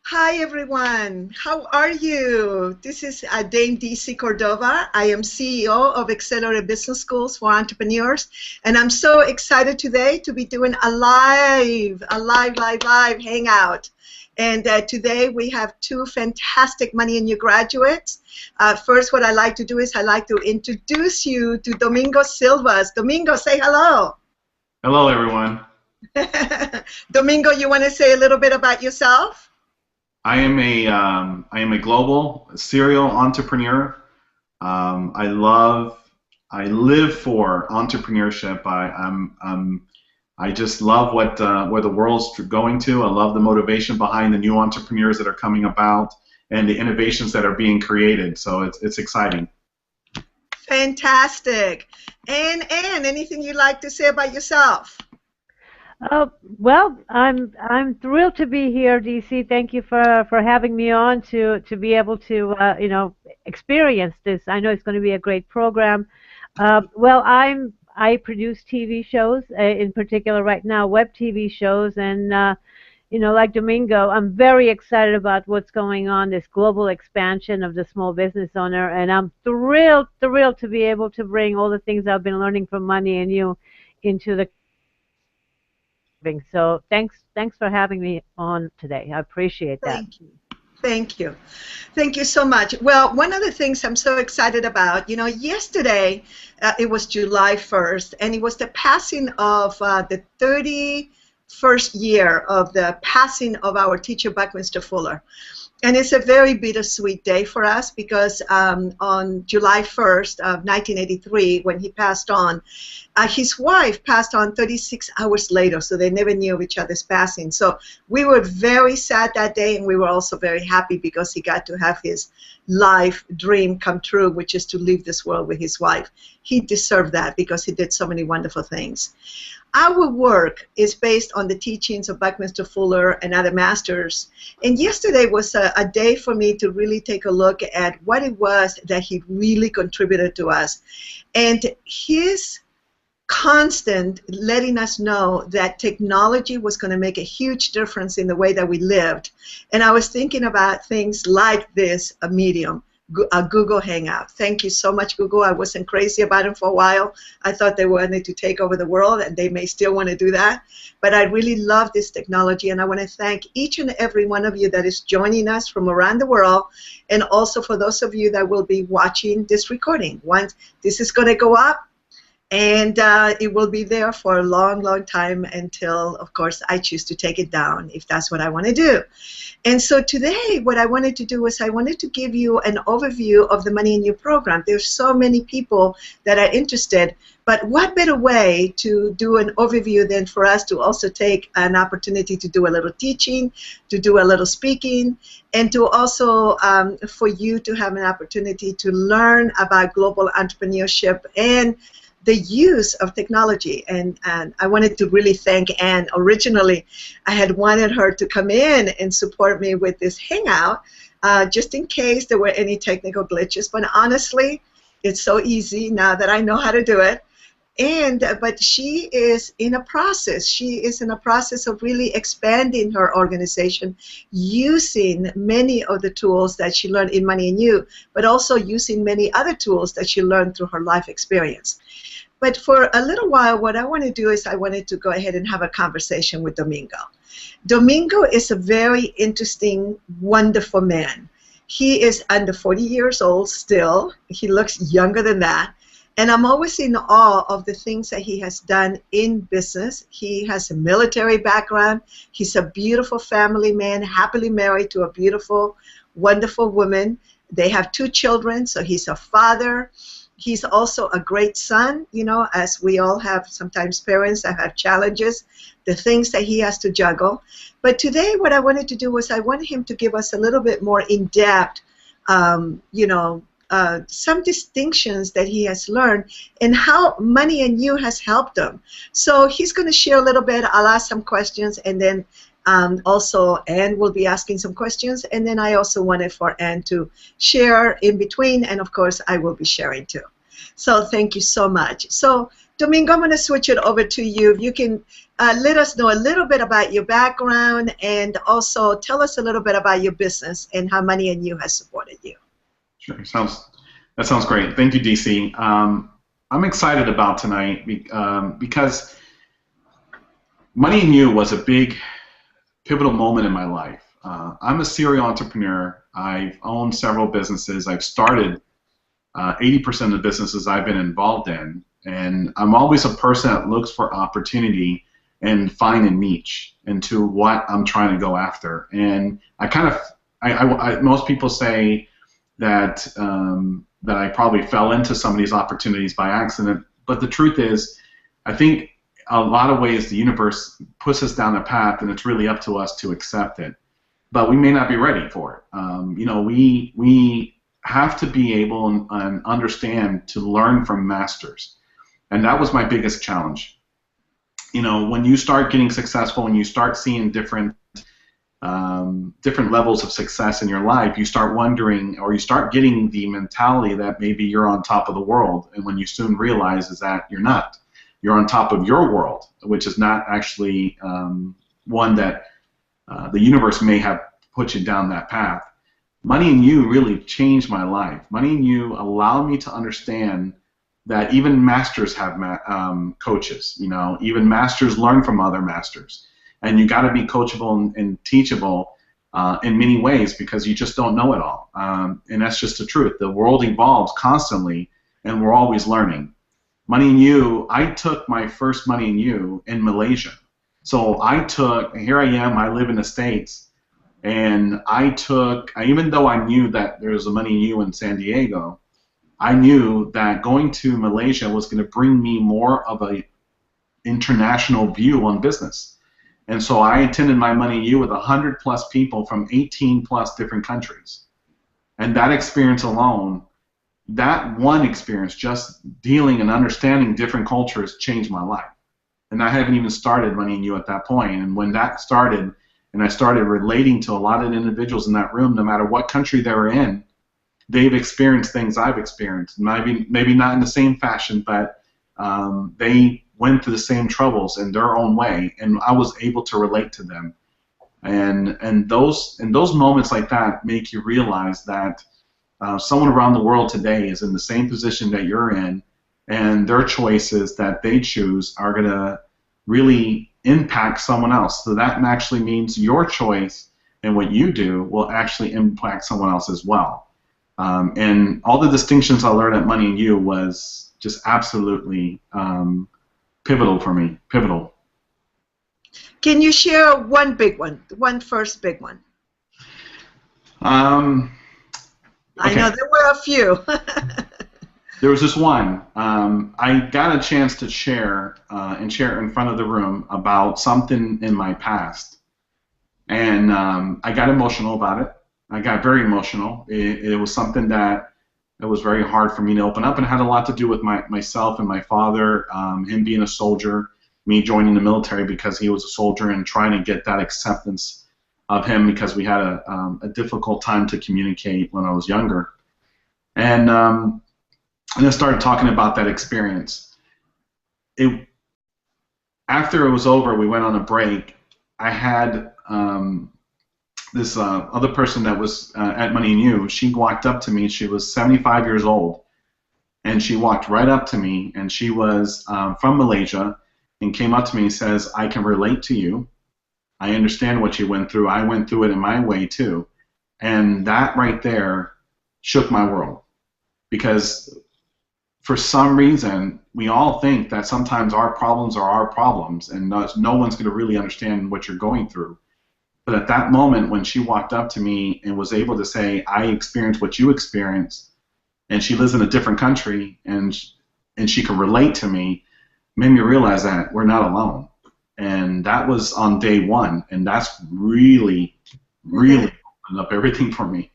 Hi everyone, how are you? This is Dame DC Cordova. I am CEO of Accelerated Business Schools for Entrepreneurs, and I'm so excited today to be doing a live hangout. And today we have two fantastic Money and You graduates. First, what I like to do is I like to introduce you to Domingo Silvas. Domingo, say hello. Hello, everyone. Domingo, you want to say a little bit about yourself? I am a global serial entrepreneur. I live for entrepreneurship. I just love where the world's going to. I love the motivation behind the new entrepreneurs that are coming about and the innovations that are being created. So it's exciting. Fantastic. And anything you'd like to say about yourself? Well, I'm thrilled to be here, DC. Thank you for having me on to be able to experience this. I know it's going to be a great program. Well, I produce TV shows, in particular right now, web TV shows, and like Domingo, I'm very excited about what's going on, this global expansion of the small business owner, and I'm thrilled to be able to bring all the things I've been learning from Money and You into the. So thanks for having me on today. I appreciate that. Thank you. Thank you. Thank you so much. Well, one of the things I'm so excited about, yesterday it was July 1st, and it was the passing of the 31st year of the passing of our teacher, Buckminster Fuller. And it's a very bittersweet day for us because on July 1st of 1983, when he passed on, his wife passed on 36 hours later, so they never knew of each other's passing. So we were very sad that day, and we were also very happy because he got to have his life dream come true, which is to leave this world with his wife. He deserved that because he did so many wonderful things. Our work is based on the teachings of Buckminster Fuller and other masters. And yesterday was a day for me to really take a look at what it was that he really contributed to us. And his constant letting us know that technology was going to make a huge difference in the way that we lived. And I was thinking about things like this, a medium. A Google Hangout. Thank you so much, Google. I wasn't crazy about them for a while. I thought they wanted to take over the world, and they may still want to do that. But I really love this technology, and I want to thank each and every one of you that is joining us from around the world, and also for those of you that will be watching this recording. Once this is going to go up, and it will be there for a long time until, of course, I choose to take it down if that's what I want to do. And so today, what I wanted to do was I wanted to give you an overview of the Money and You program. There's so many people that are interested, but what better way to do an overview than for us to also take an opportunity to do a little teaching, to do a little speaking, and to also for you to have an opportunity to learn about global entrepreneurship and the use of technology. And I wanted to really thank Anne. Originally, I had wanted her to come in and support me with this hangout, just in case there were any technical glitches. But honestly, it's so easy now that I know how to do it. But she is in a process. She is in a process of really expanding her organization, using many of the tools that she learned in Money and You, but also using many other tools that she learned through her life experience. But for a little while, what I want to do is I wanted to go ahead and have a conversation with Domingo. Domingo is a very interesting, wonderful man. He is under 40 years old still. He looks younger than that. And I'm always in awe of the things that he has done in business. He has a military background. He's a beautiful family man, happily married to a beautiful, wonderful woman. They have 2 children, so he's a father. He's also a great son, as we all have sometimes parents that have challenges, the things that he has to juggle. But today what I wanted to do was I wanted him to give us a little bit more in-depth, some distinctions that he has learned and how Money and You has helped him. So he's going to share a little bit. I'll ask some questions, and then also Anne will be asking some questions, and then I also wanted for Anne to share in between, and of course I will be sharing too. So thank you so much. So Domingo, I'm going to switch it over to you. If you can let us know a little bit about your background and also tell us a little bit about your business and how Money and You has supported you. Sure, that sounds great. Thank you, DC. I'm excited about tonight because Money and You was a big pivotal moment in my life. I'm a serial entrepreneur. I've owned several businesses. I've started 80% of the businesses I've been involved in, and I'm always a person that looks for opportunity and find a niche into what I'm trying to go after. And most people say that that I probably fell into some of these opportunities by accident, but the truth is, I think a lot of ways the universe puts us down a path, and it's really up to us to accept it. But we may not be ready for it. We have to be able and understand to learn from masters, and that was my biggest challenge. When you start getting successful, when you start seeing different levels of success in your life, you start wondering, or you start getting the mentality that maybe you're on top of the world, and when you soon realize is that you're not. You're on top of your world, which is not actually one that the universe may have put you down that path. Money and You really changed my life. Money and You allowed me to understand that even masters have coaches. Even masters learn from other masters, and you got to be coachable and teachable in many ways because you just don't know it all. And that's just the truth. The world evolves constantly, and we're always learning. Money and You, I took my first Money and You in Malaysia. So here I am, I live in the States, and even though I knew that there was a Money and You in San Diego, I knew that going to Malaysia was going to bring me more of a international view on business. And so I attended my Money and You with 100+ people from 18+ different countries. And that experience alone, that one experience, just dealing and understanding different cultures, changed my life. And I haven't even started Money and You at that point. And when that started, and I started relating to a lot of individuals in that room, no matter what country they were in, they've experienced things I've experienced. Maybe not in the same fashion, but they went through the same troubles in their own way, and I was able to relate to them. And those moments like that make you realize that someone around the world today is in the same position that you're in, and their choices that they choose are going to really impact someone else. So that actually means your choice and what you do will actually impact someone else as well. And all the distinctions I learned at Money and You was just absolutely pivotal for me. Pivotal. Can you share one big one first big one? Okay. I know there were a few. There was this one. I got a chance to share in front of the room about something in my past, and I got emotional about it. I got very emotional. It was something that it was very hard for me to open up, and it had a lot to do with myself and my father, him being a soldier, me joining the military because he was a soldier, and trying to get that acceptance of him because we had a difficult time to communicate when I was younger. And I started talking about that experience. After it was over, we went on a break. I had this other person that was at Money and You. She walked up to me. She was 75 years old, and she walked right up to me, and she was from Malaysia, and came up to me and says, "I can relate to you. I understand what you went through. I went through it in my way too." And that right there shook my world, because for some reason we all think that sometimes our problems are our problems, and no one's going to really understand what you're going through. But at that moment, when she walked up to me and was able to say, "I experienced what you experienced," and she lives in a different country, and she could relate to me, made me realize that we're not alone. And that was on day one, and that's really, really opened up everything for me.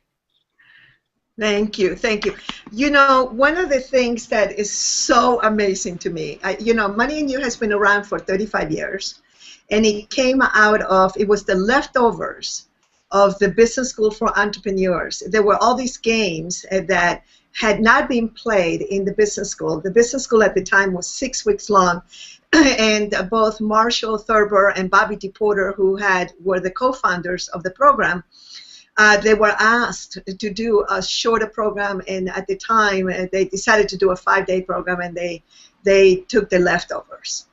Thank you, thank you. You know, one of the things that is so amazing to me, Money and You has been around for 35 years, and it came out of, it was the leftovers of the business school for entrepreneurs. There were all these games that had not been played in the business school. The business school at the time was 6 weeks long, and both Marshall Thurber and Bobby DePorter, who were the co-founders of the program, they were asked to do a shorter program, and at the time they decided to do a 5-day program, and they took the leftovers.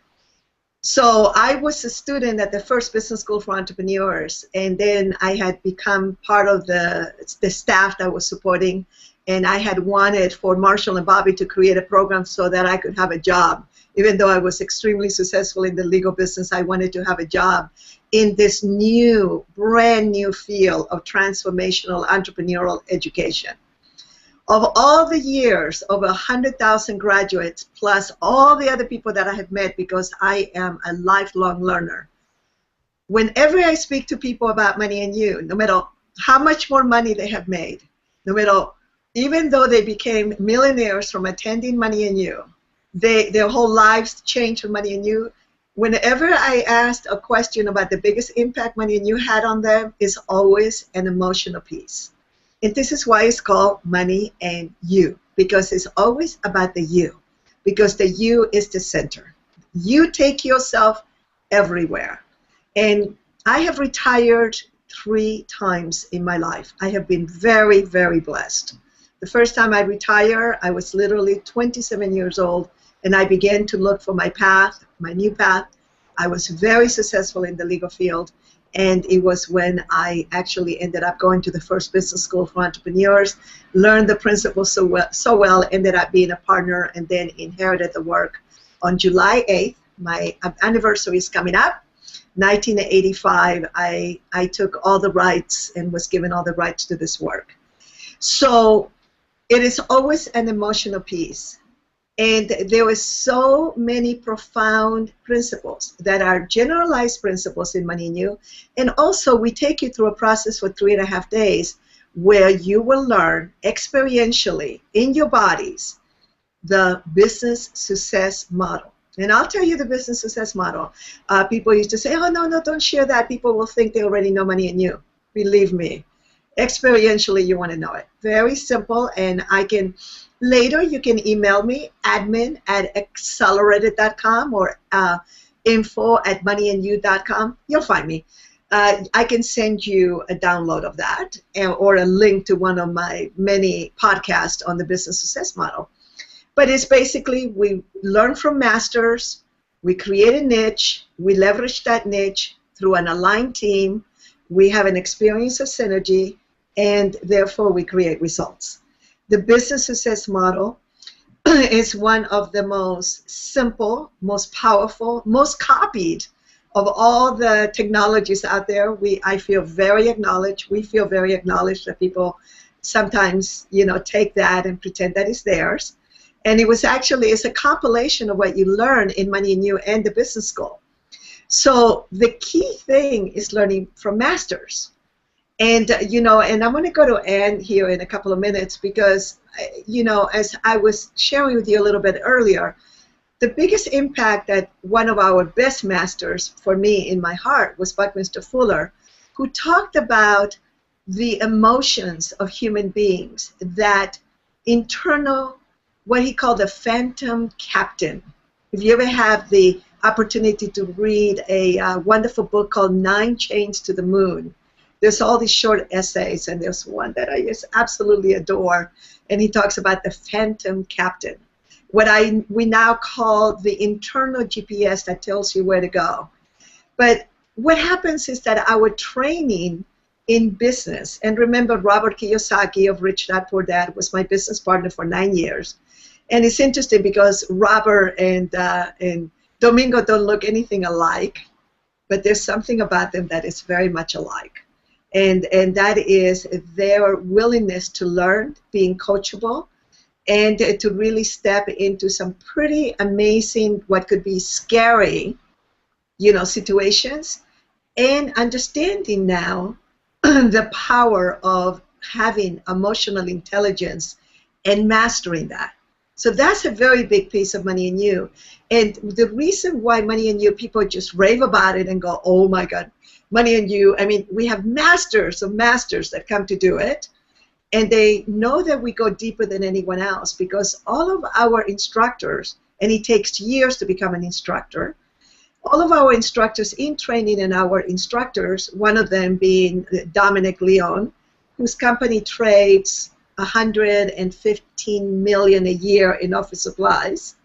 So I was a student at the first business school for entrepreneurs, and then I had become part of the staff that was supporting, and I had wanted for Marshall and Bobby to create a program so that I could have a job. Even though I was extremely successful in the legal business, I wanted to have a job in this new, brand new field of transformational entrepreneurial education. Of all the years, over 100,000 graduates, plus all the other people that I have met, because I am a lifelong learner. Whenever I speak to people about Money and You, no matter how much more money they have made, no matter, even though they became millionaires from attending Money and You, their whole lives changed from Money and You. Whenever I asked a question about the biggest impact Money and You had on them, is always an emotional piece. And this is why it's called Money and You, because it's always about the you, because the you is the center. You take yourself everywhere. And I have retired 3 times in my life. I have been very, very blessed. The first time I retired, I was literally 27 years old, and I began to look for my path, my new path. I was very successful in the legal field. And it was when I actually ended up going to the first business school for entrepreneurs, learned the principles so well, ended up being a partner, and then inherited the work. On July 8th, my anniversary is coming up, 1985, I took all the rights and was given all the rights to this work. So it is always an emotional piece. And there were so many profound principles that are generalized principles in Money and You. And also, we take you through a process for 3.5 days where you will learn experientially in your bodies the business success model. And I'll tell you the business success model. People used to say, oh, no, don't share that. People will think they already know Money and You. Believe me. Experientially, you want to know it. Very simple, and I can... Later, you can email me, admin@accelerated.com or info@moneyandyou.com. You'll find me. I can send you a download of that or a link to one of my many podcasts on the business success model. But it's basically we learn from masters, we create a niche, we leverage that niche through an aligned team, we have an experience of synergy, and therefore we create results. The business success model is one of the most simple, most powerful, most copied of all the technologies out there. I feel very acknowledged. We feel very acknowledged that people sometimes, take that and pretend that it's theirs. And it's a compilation of what you learn in Money and You and the business school. So the key thing is learning from masters. And, and I'm going to go to Ann here in a couple of minutes because, as I was sharing with you a little bit earlier, the biggest impact that one of our best masters for me in my heart was Buckminster Fuller, who talked about the emotions of human beings, that internal, what he called the phantom captain. If you ever have the opportunity to read a wonderful book called 9 Chains to the Moon, there's all these short essays, and there's one that I just absolutely adore, and he talks about the phantom captain, what we now call the internal GPS that tells you where to go. But what happens is that our training in business, and remember Robert Kiyosaki of Rich Dad Poor Dad was my business partner for 9 years, and it's interesting because Robert and Domingo don't look anything alike, but there's something about them that is very much alike. And that is their willingness to learn, being coachable, and to really step into some pretty amazing, what could be scary, situations, and understanding now the power of having emotional intelligence and mastering that. So that's a very big piece of Money and You. And the reason why Money and You people just rave about it and go, oh my God, Money and You, I mean, we have masters of masters that come to do it. And they know that we go deeper than anyone else because all of our instructors, and it takes years to become an instructor, all of our instructors in training and our instructors, one of them being Dominic Leon, whose company trades $115 million a year in office supplies.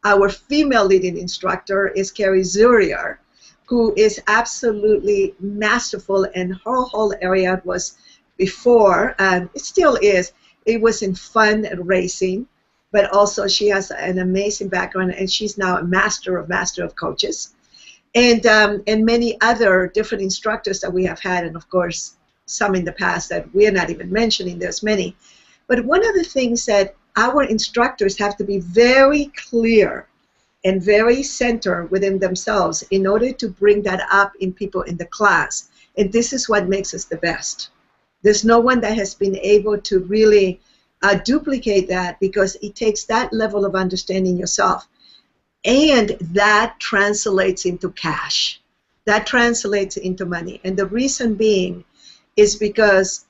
Our female leading instructor is Carrie Zurier, who is absolutely masterful, and her whole area was before, and it still is, it was in fun racing, but also she has an amazing background, and she's now a master of coaches. And many other different instructors that we have had, and of course some in the past that we're not even mentioning, there's many. But one of the things that our instructors have to be very clear and very centered within themselves in order to bring that up in people in the class. And this is what makes us the best. There's no one that has been able to really duplicate that, because it takes that level of understanding yourself. And that translates into cash. That translates into money. And the reason being is because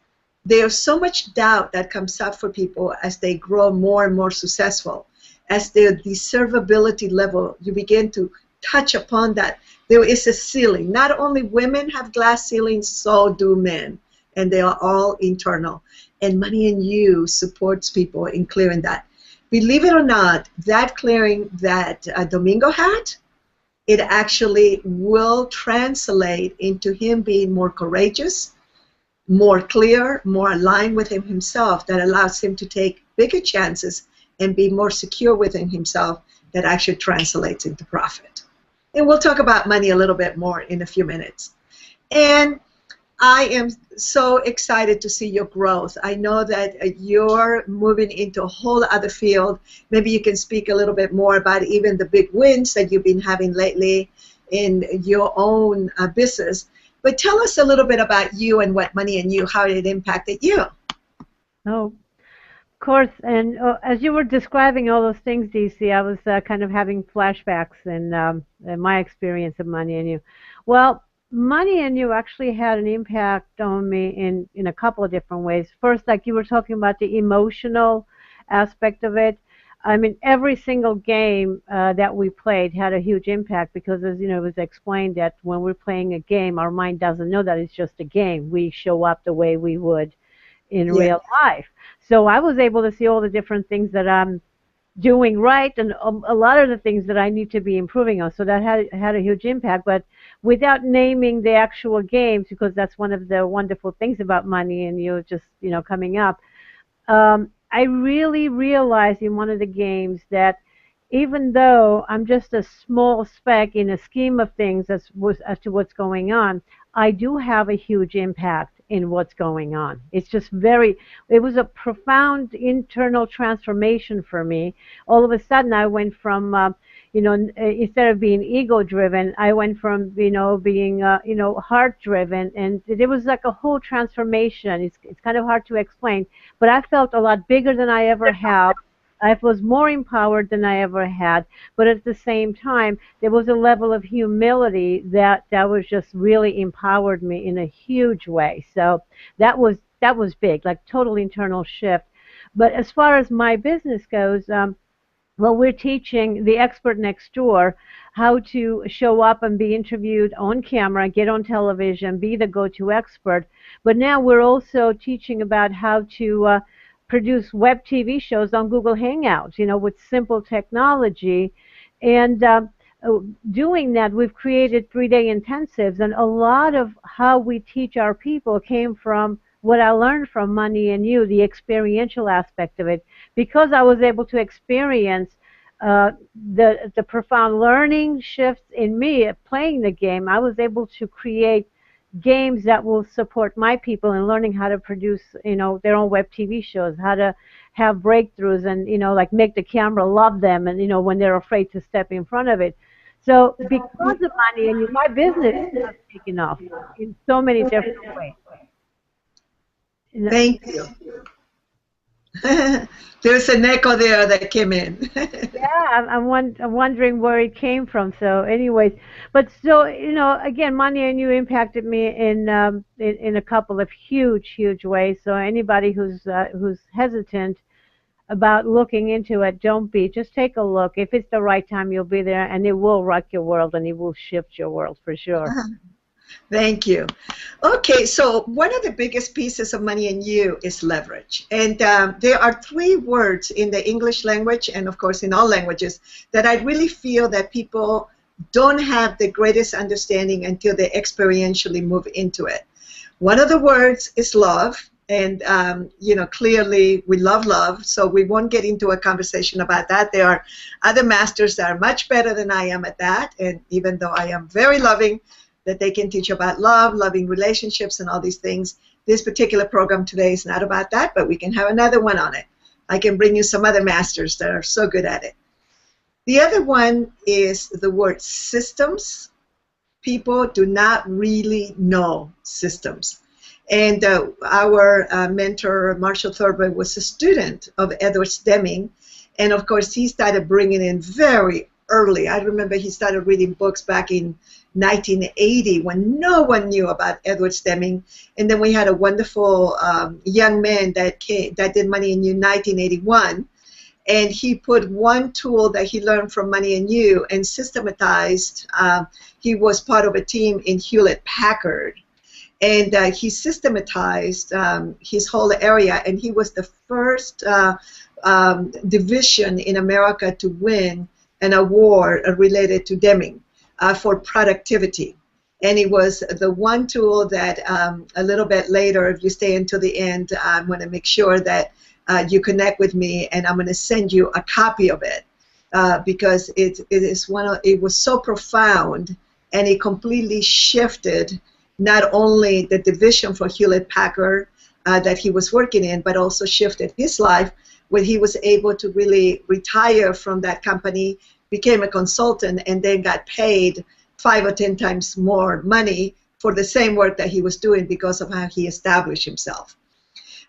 there's so much doubt that comes up for people as they grow more and more successful. As their deservability level, you begin to touch upon that. There is a ceiling. Not only women have glass ceilings, so do men. And they are all internal. And Money and You supports people in clearing that. Believe it or not, that clearing that Domingo had, it actually will translate into him being more courageous, more clear, more aligned within himself, that allows him to take bigger chances and be more secure within himself, that actually translates into profit. And we'll talk about money a little bit more in a few minutes. And I am so excited to see your growth. I know that you're moving into a whole other field. Maybe you can speak a little bit more about even the big wins that you've been having lately in your own business. But tell us a little bit about you and what Money and You, how it impacted you. Oh, of course. And as you were describing all those things, DC, I was kind of having flashbacks in my experience of Money and You. Well, Money and You actually had an impact on me in a couple of different ways. First, like you were talking about the emotional aspect of it. I mean, every single game that we played had a huge impact because, as you know, it was explained that when we're playing a game, our mind doesn't know that it's just a game. We show up the way we would in real life. So I was able to see all the different things that I'm doing right and a lot of the things that I need to be improving on. So that had a huge impact. But without naming the actual games, because that's one of the wonderful things about Money and You just, you know, coming up, I really realized in one of the games that even though I'm just a small speck in a scheme of things as to what's going on, I do have a huge impact in what's going on. It's just it was a profound internal transformation for me. All of a sudden, I went from, instead of being ego-driven, I went from, being, heart-driven, and it was like a whole transformation. It's kind of hard to explain, but I felt a lot bigger than I ever have. I was more empowered than I ever had, but at the same time, there was a level of humility that was just really empowered me in a huge way. So that was big, like total internal shift. But as far as my business goes, well, we're teaching the expert next door how to show up and be interviewed on camera, get on television, be the go-to expert. But now we're also teaching about how to produce web TV shows on Google Hangouts, with simple technology. And doing that, we've created 3-day intensives. And a lot of how we teach our people came from what I learned from Money and You, the experiential aspect of it. Because I was able to experience the profound learning shifts in me playing the game, I was able to create games that will support my people in learning how to produce, their own web TV shows, how to have breakthroughs and, like make the camera love them and, when they're afraid to step in front of it. So because of Money and You, my business has taken off in so many different ways. Thank you. There's an echo there that came in. Yeah, I'm wondering where it came from. So, anyways, but still, again, money and you impacted me in a couple of huge ways. So anybody who's hesitant about looking into it, don't be. Just take a look. If it's the right time, you'll be there, and it will rock your world, and it will shift your world for sure. Thank you. Okay, so one of the biggest pieces of money and you is leverage. And there are three words in the English language, and of course in all languages, that I really feel that people don't have the greatest understanding until they experientially move into it. One of the words is love. And, clearly we love love, so we won't get into a conversation about that. There are other masters that are much better than I am at that, and even though I am very loving, that they can teach about love, loving relationships, and all these things. This particular program today is not about that, but we can have another one on it. I can bring you some other masters that are so good at it. The other one is the word systems. People do not really know systems. And our mentor, Marshall Thurber, was a student of Edward Deming. And, of course, he started bringing in very early. I remember he started reading books back in 1980 when no one knew about Edward Deming. And then we had a wonderful young man that did Money and You in 1981. And he put one tool that he learned from Money and You and systematized. He was part of a team in Hewlett-Packard. And he systematized his whole area, and he was the first division in America to win an award related to Deming for productivity. And it was the one tool that a little bit later, if you stay until the end, I'm going to make sure that you connect with me, and I'm going to send you a copy of it because it was so profound, and it completely shifted not only the division for Hewlett-Packard that he was working in, but also shifted his life when he was able to really retire from that company, became a consultant, and then got paid 5 or 10 times more money for the same work that he was doing because of how he established himself.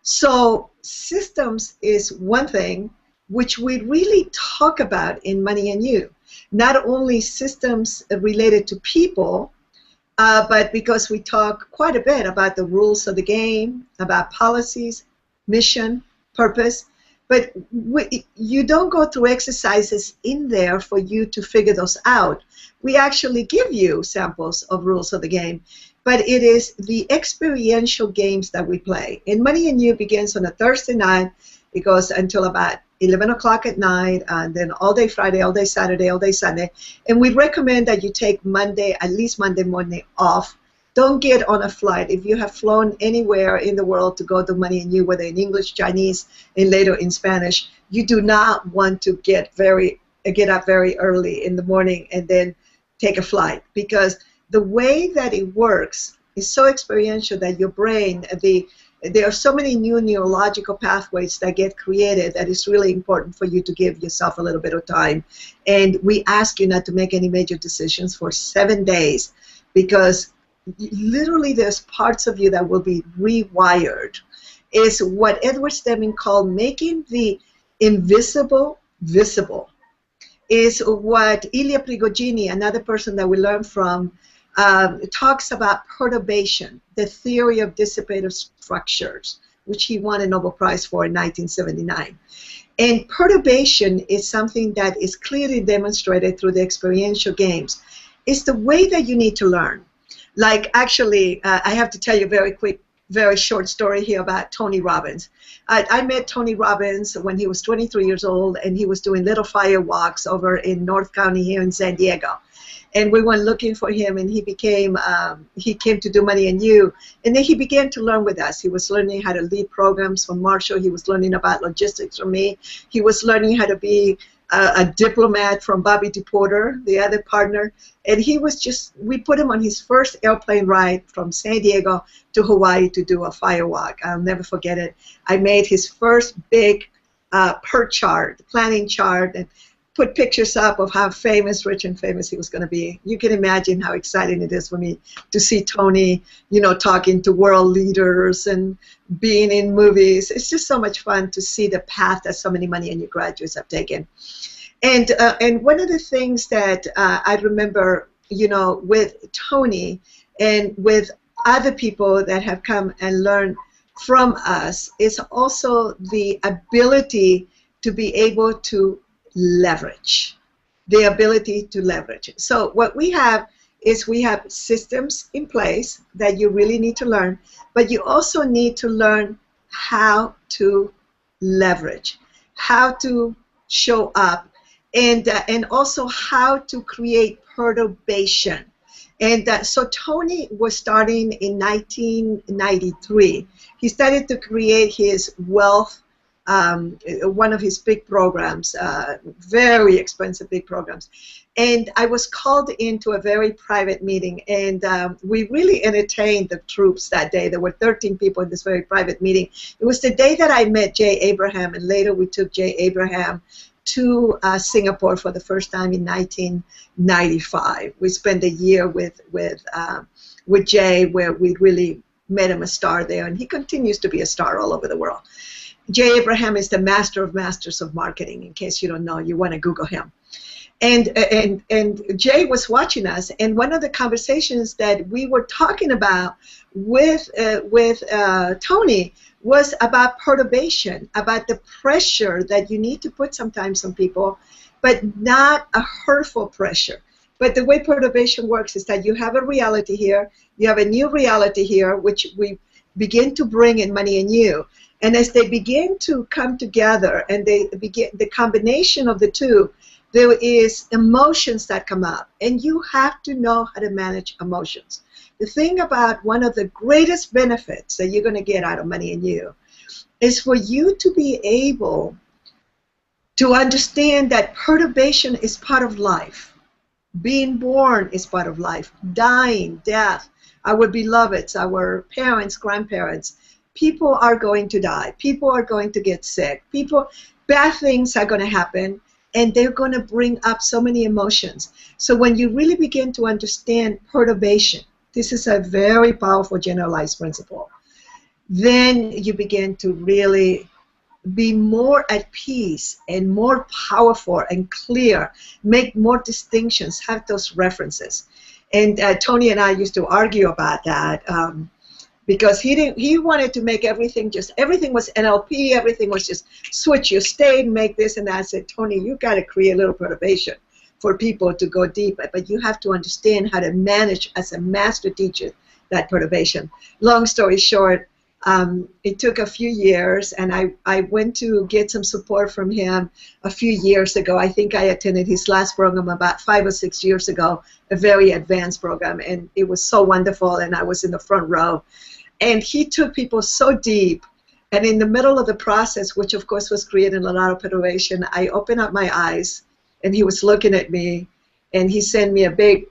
So systems is one thing which we really talk about in Money and You. Not only systems related to people, but because we talk quite a bit about the rules of the game, about policies, mission, purpose, but you don't go through exercises in there for you to figure those out. We actually give you samples of rules of the game, but it is the experiential games that we play. And Money and You begins on a Thursday night. It goes until about 11 o'clock at night, and then all day Friday, all day Saturday, all day Sunday. And we recommend that you take Monday, at least Monday morning off. Don't get on a flight. If you have flown anywhere in the world to go to Money and You, whether in English, Chinese, and later in Spanish, you do not want to get up very early in the morning and then take a flight, because the way that it works is so experiential that your brain, there are so many new neurological pathways that get created that it's really important for you to give yourself a little bit of time. And we ask you not to make any major decisions for 7 days, because literally there's parts of you that will be rewired. It's what Edward Deming called making the invisible visible. Is what Ilya Prigogine, another person that we learned from, talks about perturbation, the theory of dissipative structures, which he won a Nobel Prize for in 1979. And perturbation is something that is clearly demonstrated through the experiential games. It's the way that you need to learn. Like, actually, I have to tell you a very quick, very short story here about Tony Robbins. I met Tony Robbins when he was 23 years old, and he was doing little fire walks over in North County here in San Diego. And we went looking for him, and he came to do Money and You, and then he began to learn with us. He was learning how to lead programs from Marshall. He was learning about logistics from me. He was learning how to be a diplomat from Bobby DePorter, the other partner. And he was we put him on his first airplane ride from San Diego to Hawaii to do a fire walk. I'll never forget it. I made his first big PERT chart, planning chart, and put pictures up of how famous, rich and famous he was going to be. You can imagine how exciting it is for me to see Tony, talking to world leaders and being in movies. It's just so much fun to see the path that so many Money and You graduates have taken. And one of the things that I remember, with Tony and with other people that have come and learned from us is also the ability to be able to leverage. The ability to leverage. So what we have is we have systems in place that you really need to learn, but you also need to learn how to leverage, how to show up, and also how to create perturbation. And so Tony was starting in 1993. He started to create his wealth, one of his big programs, very expensive big programs. And I was called into a very private meeting, and we really entertained the troops that day. There were 13 people in this very private meeting. It was the day that I met Jay Abraham, and later we took Jay Abraham to Singapore for the first time in 1995. We spent a year with Jay, where we really made him a star there, and he continues to be a star all over the world. Jay Abraham is the master of masters of marketing. In case you don't know, you want to Google him. And Jay was watching us, and one of the conversations that we were talking about with Tony was about perturbation, about the pressure that you need to put sometimes on people, but not a hurtful pressure. But the way perturbation works is that you have a reality here, you have a new reality here, which we begin to bring in Money and You. And as they begin to come together, and they begin the combination of the two, there is emotions that come up, and you have to know how to manage emotions. The thing about one of the greatest benefits that you're going to get out of Money and You is for you to be able to understand that perturbation is part of life. Being born is part of life. Dying, death, our beloveds, our parents, grandparents, people are going to die. People are going to get sick. Bad things are going to happen, and they're going to bring up so many emotions. So when you really begin to understand perturbation, this is a very powerful generalized principle, then you begin to really be more at peace and more powerful and clear, make more distinctions, have those references. And Tony and I used to argue about that because he wanted to make everything was NLP, everything was just switch your state, make this and that. I said, Tony, you got to create a little perturbation for people to go deep, but you have to understand how to manage as a master teacher that perturbation. Long story short, it took a few years, and I went to get some support from him a few years ago. I think I attended his last program about 5 or 6 years ago, a very advanced program, and it was so wonderful, and I was in the front row. And he took people so deep, and in the middle of the process, which of course was creating a lot of perturbation, I opened up my eyes, and he was looking at me, and he sent me a big,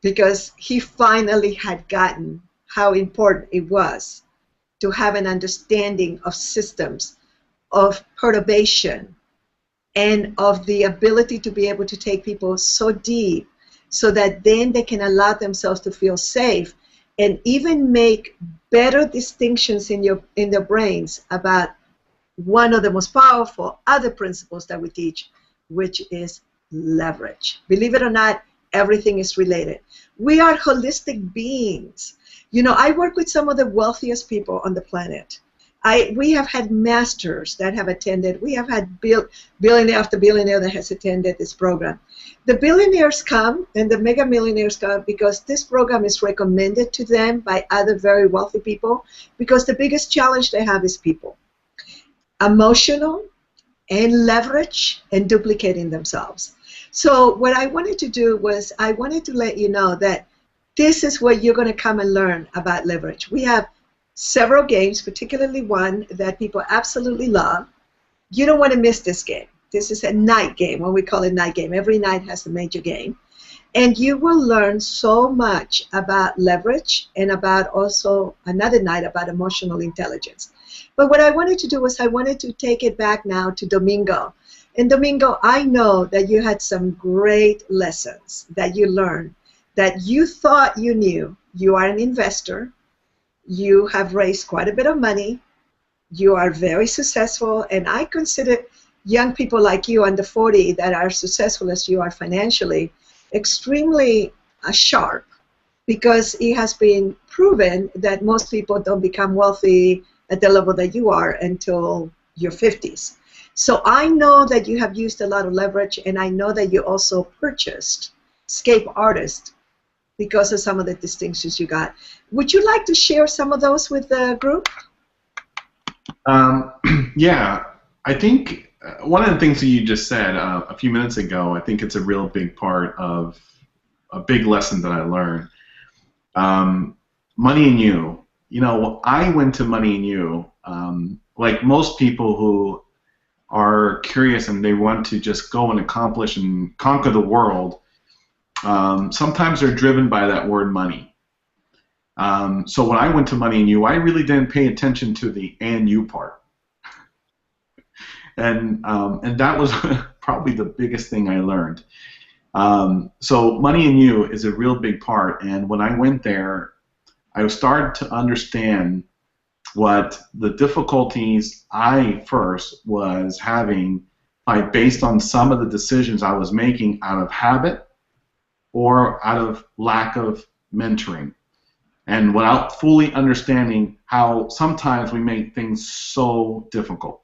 because he finally had gotten how important it was to have an understanding of systems, of perturbation, and of the ability to be able to take people so deep so that then they can allow themselves to feel safe and even make better distinctions in their brains about one of the most powerful other principles that we teach, which is leverage. Believe it or not, everything is related. We are holistic beings. I work with some of the wealthiest people on the planet. We have had masters that have attended. We have had billionaire after billionaire that has attended this program. The billionaires come and the mega millionaires come because this program is recommended to them by other very wealthy people, because the biggest challenge they have is people. Emotional and leverage and duplicating themselves. So what I wanted to do was I wanted to let you know that this is where you're going to come and learn about leverage. We have several games, particularly one that people absolutely love. You don't want to miss this game. This is a night game, what we call a night game. Every night has a major game. And you will learn so much about leverage and about also another night about emotional intelligence. But what I wanted to do was I wanted to take it back now to Domingo. And Domingo, I know that you had some great lessons that you learned that you thought you knew. You are an investor. You have raised quite a bit of money. You are very successful. And I consider young people like you under 40 that are successful as you are financially extremely sharp, because it has been proven that most people don't become wealthy at the level that you are until your 50s. So I know that you have used a lot of leverage, and I know that you also purchased Scape Artist because of some of the distinctions you got. Would you like to share some of those with the group? Yeah, I think one of the things that you just said a few minutes ago, I think it's a real big part of a big lesson that I learned. Money and You. You know, I went to Money and You, like most people who are curious and they want to just go and accomplish and conquer the world. Sometimes they're driven by that word money. So when I went to Money and You, I really didn't pay attention to the "and you" part, and that was probably the biggest thing I learned. So Money and You is a real big part, and when I went there, I started to understand what the difficulties I first was having based on some of the decisions I was making out of habit or out of lack of mentoring, and without fully understanding how sometimes we make things so difficult.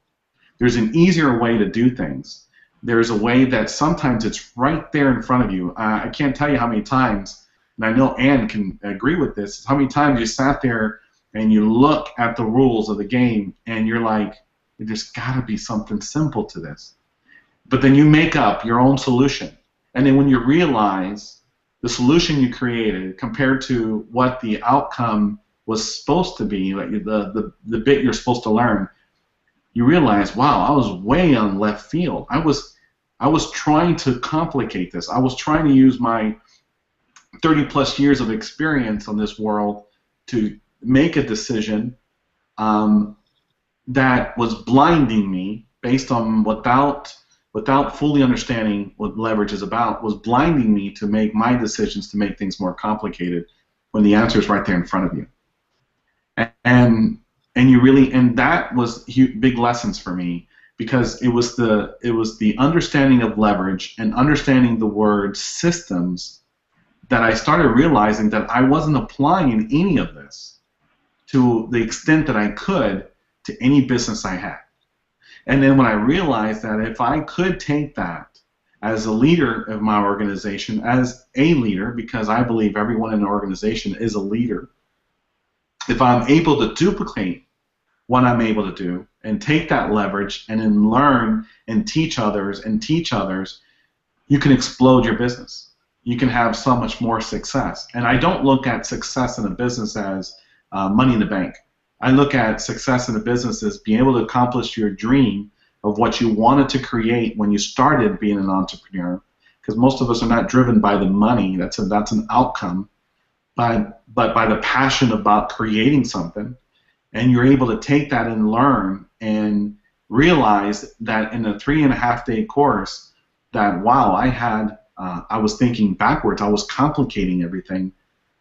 There's an easier way to do things. There's a way that sometimes it's right there in front of you. I can't tell you how many times, and I know Ann can agree with this, how many times you sat there and you look at the rules of the game and you're like, there's got to be something simple to this. But then you make up your own solution. And then when you realize the solution you created compared to what the outcome was supposed to be, like the bit you're supposed to learn, you realize, wow, I was way on left field. I was trying to complicate this. I was trying to use my 30-plus years of experience on this world to make a decision that was blinding me based on without fully understanding what leverage is about, was blinding me to make my decisions to make things more complicated when the answer is right there in front of you. And that was big lessons for me, because it was the understanding of leverage and understanding the word systems that I started realizing that I wasn't applying any of this to the extent that I could to any business I had. And then when I realized that if I could take that as a leader of my organization, as a leader, because I believe everyone in an organization is a leader, if I'm able to duplicate what I'm able to do and take that leverage and then learn and teach others, you can explode your business. You can have so much more success. And I don't look at success in a business as money in the bank. I look at success in a business as being able to accomplish your dream of what you wanted to create when you started being an entrepreneur, because most of us are not driven by the money. That's an outcome, but by the passion about creating something. And you're able to take that and learn and realize that in a 3.5-day course that, wow, I was thinking backwards. I was complicating everything,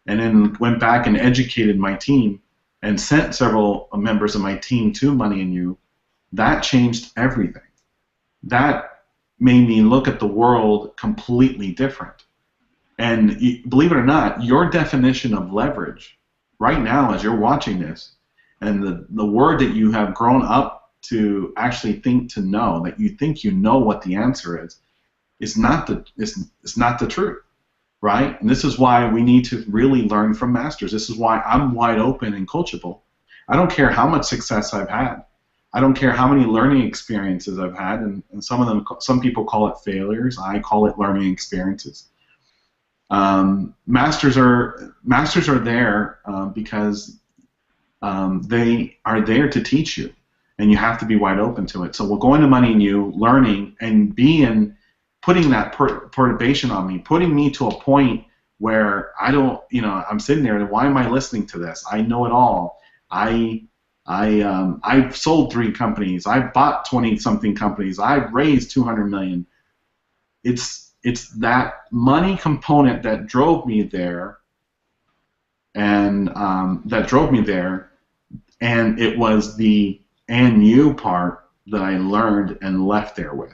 and then went back and educated my team and sent several members of my team to Money and You. That changed everything. That made me look at the world completely different. And believe it or not, your definition of leverage right now as you're watching this, and the word that you have grown up to actually think to know, that you think you know what the answer is not the truth, right? And this is why we need to really learn from masters. This is why I'm wide open and coachable. I don't care how much success I've had. I don't care how many learning experiences I've had, and some people call it failures. I call it learning experiences. Masters are there because they are there to teach you, and you have to be wide open to it. So we're going to Money and You, learning, and putting that perturbation on me, putting me to a point where I'm sitting there and why am I listening to this? I know it all. I I've sold 3 companies. I've bought 20-something companies. I've raised 200 million. It's that money component that drove me there, and and it was the and you part that I learned and left there with.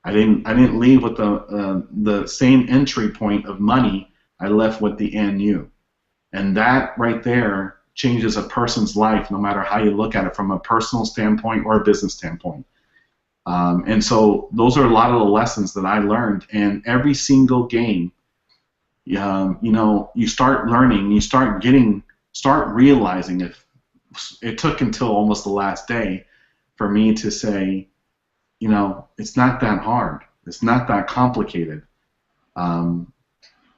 I didn't leave with the same entry point of money. I left with the and you, and that right there changes a person's life, no matter how you look at it, from a personal standpoint or a business standpoint. And so those are a lot of the lessons that I learned. And every single game, you know, you start learning, you start realizing it. It took until almost the last day for me to say, you know, it's not that hard. It's not that complicated.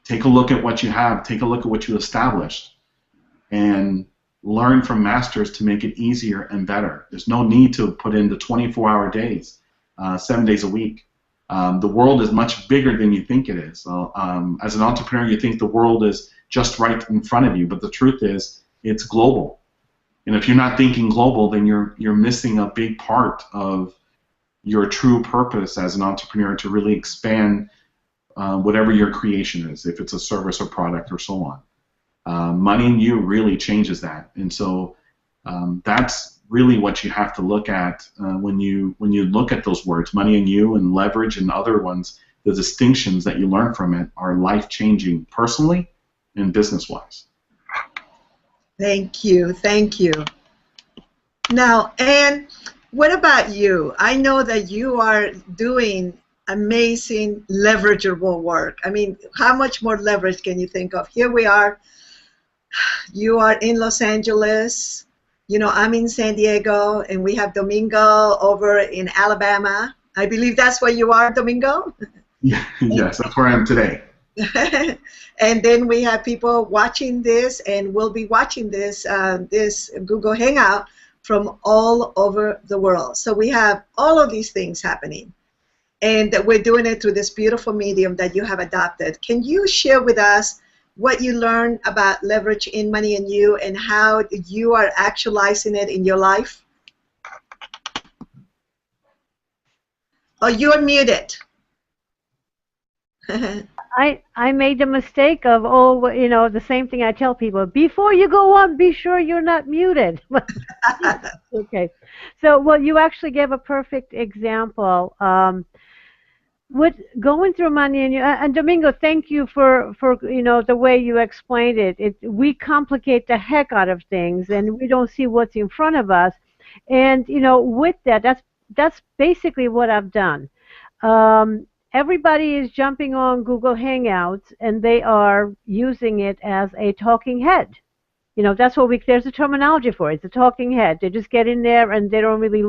Take a look at what you have. Take a look at what you established, and learn from masters to make it easier and better. There's no need to put in the 24-hour days, 7 days a week. The world is much bigger than you think it is. As an entrepreneur, you think the world is just right in front of you, but the truth is it's global. And if you're not thinking global, then you're missing a big part of your true purpose as an entrepreneur to really expand whatever your creation is, if it's a service or product or so on. Money and you really changes that, and so that's really what you have to look at when you look at those words, money and you and leverage and other ones. The distinctions that you learn from it are life-changing, personally and business-wise. Thank you, thank you. Now, Anne, what about you? I know that you are doing amazing leverageable work. I mean, how much more leverage can you think of? Here we are. You are in Los Angeles. You know, I'm in San Diego, and we have Domingo over in Alabama. I believe that's where you are, Domingo? Yeah, yes, that's where I am today. And then we have people watching this, and will be watching this this Google Hangout from all over the world. So we have all of these things happening, and we're doing it through this beautiful medium that you have adopted. Can you share with us what you learned about leverage in Money and You, and how you are actualizing it in your life? Oh, you're muted. I made the mistake of, you know, the same thing I tell people. Before you go on, be sure you're not muted. Okay. So, well, you actually gave a perfect example. With going through Money and You, and Domingo, thank you for you know, the way you explained it. We complicate the heck out of things, and we don't see what's in front of us. And you know, with that, that's basically what I've done. Everybody is jumping on Google Hangouts, and they are using it as a talking head. You know, that's what there's a terminology for it. It's a talking head. They just get in there, and they don't really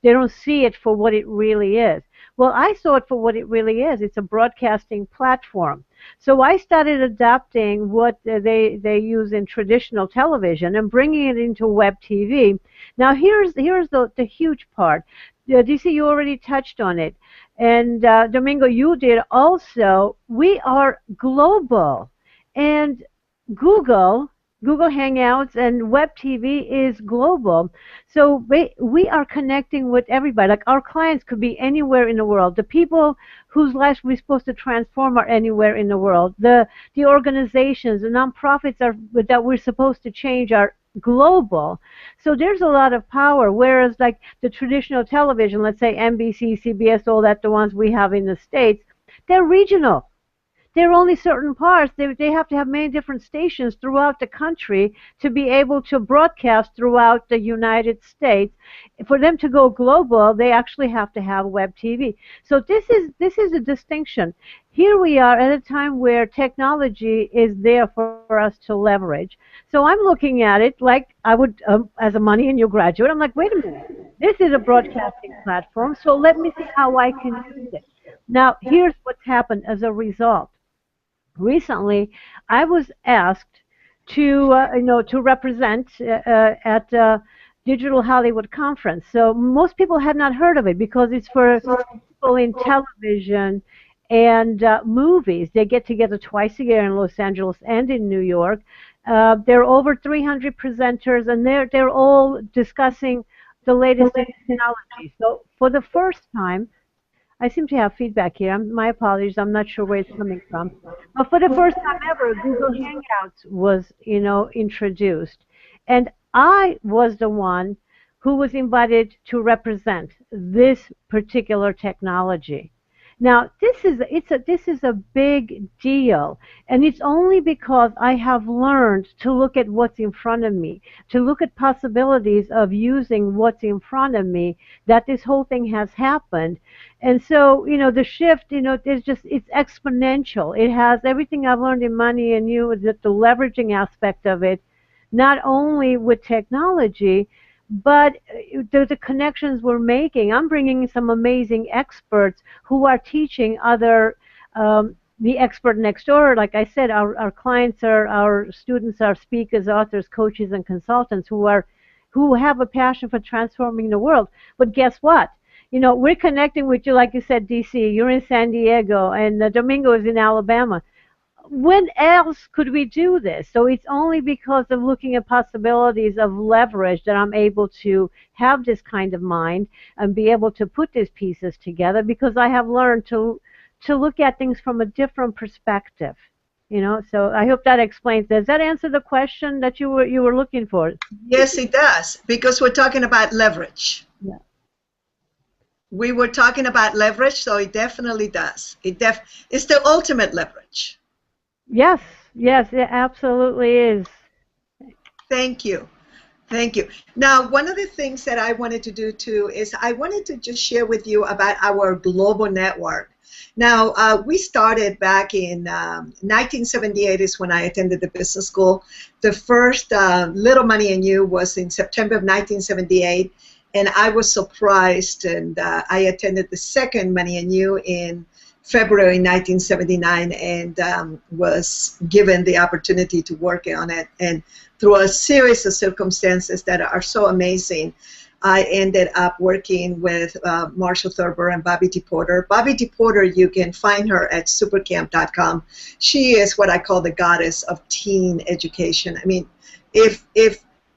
they don't see it for what it really is. Well, I saw it for what it really is. It's a broadcasting platform. So I started adopting what they use in traditional television and bringing it into web TV. Now, here's the huge part. DC, you already touched on it. And Domingo, you did also. We are global. And Google Hangouts and web TV is global. So we are connecting with everybody. Like, our clients could be anywhere in the world. The people whose lives we're supposed to transform are anywhere in the world. The organizations, the nonprofits that we're supposed to change are global. So there's a lot of power, whereas like the traditional television, let's say NBC, CBS, all that, the ones we have in the States, they're regional. They're only certain parts. They have to have many different stations throughout the country to be able to broadcast throughout the United States. For them to go global, they actually have to have web TV. So this is a distinction. Here we are at a time where technology is there for us to leverage. So I'm looking at it like I would, as a Money and You graduate, I'm like, wait a minute, this is a broadcasting platform, so let me see how I can use it. Now, here's what's happened as a result. Recently, I was asked to represent at Digital Hollywood Conference. So most people had not heard of it because it's for people in television and movies. They get together twice a year in Los Angeles and in New York. There are over 300 presenters, and they're all discussing the latest in technology. So for the first time, I seem to have feedback here. My apologies. I'm not sure where it's coming from. But for the first time ever, Google Hangouts was, introduced. And I was the one who was invited to represent this particular technology. Now, this is a big deal, and it's only because I have learned to look at what's in front of me, to look at possibilities of using what's in front of me, that this whole thing has happened. And so, the shift, it's exponential. It has everything I've learned in Money and You, the leveraging aspect of it, not only with technology, but the connections we're making. I'm bringing some amazing experts who are teaching other, the expert next door. Like I said, our clients are, our students are speakers, authors, coaches, and consultants who have a passion for transforming the world. But guess what? We're connecting with you, like you said, DC. You're in San Diego, and Domingo is in Alabama. When else could we do this? So it's only because of looking at possibilities of leverage that I'm able to have this kind of mind and be able to put these pieces together, because I have learned to look at things from a different perspective. So I hope that explains. Does that answer the question that you were looking for? Yes, it does, because we're talking about leverage. Yeah. We were talking about leverage, so it definitely does. It's the ultimate leverage. Yes, it absolutely is. Thank you. Thank you. Now, one of the things that I wanted to do too is I wanted to just share with you about our global network. Now, we started back in 1978 is when I attended the business school. The first Little Money and You was in September of 1978, and I was surprised, and I attended the second Money and You in February 1979, and was given the opportunity to work on it. And through a series of circumstances that are so amazing, I ended up working with Marshall Thurber and Bobby D. Porter. Bobby D. Porter, you can find her at supercamp.com. She is what I call the goddess of teen education. I mean, if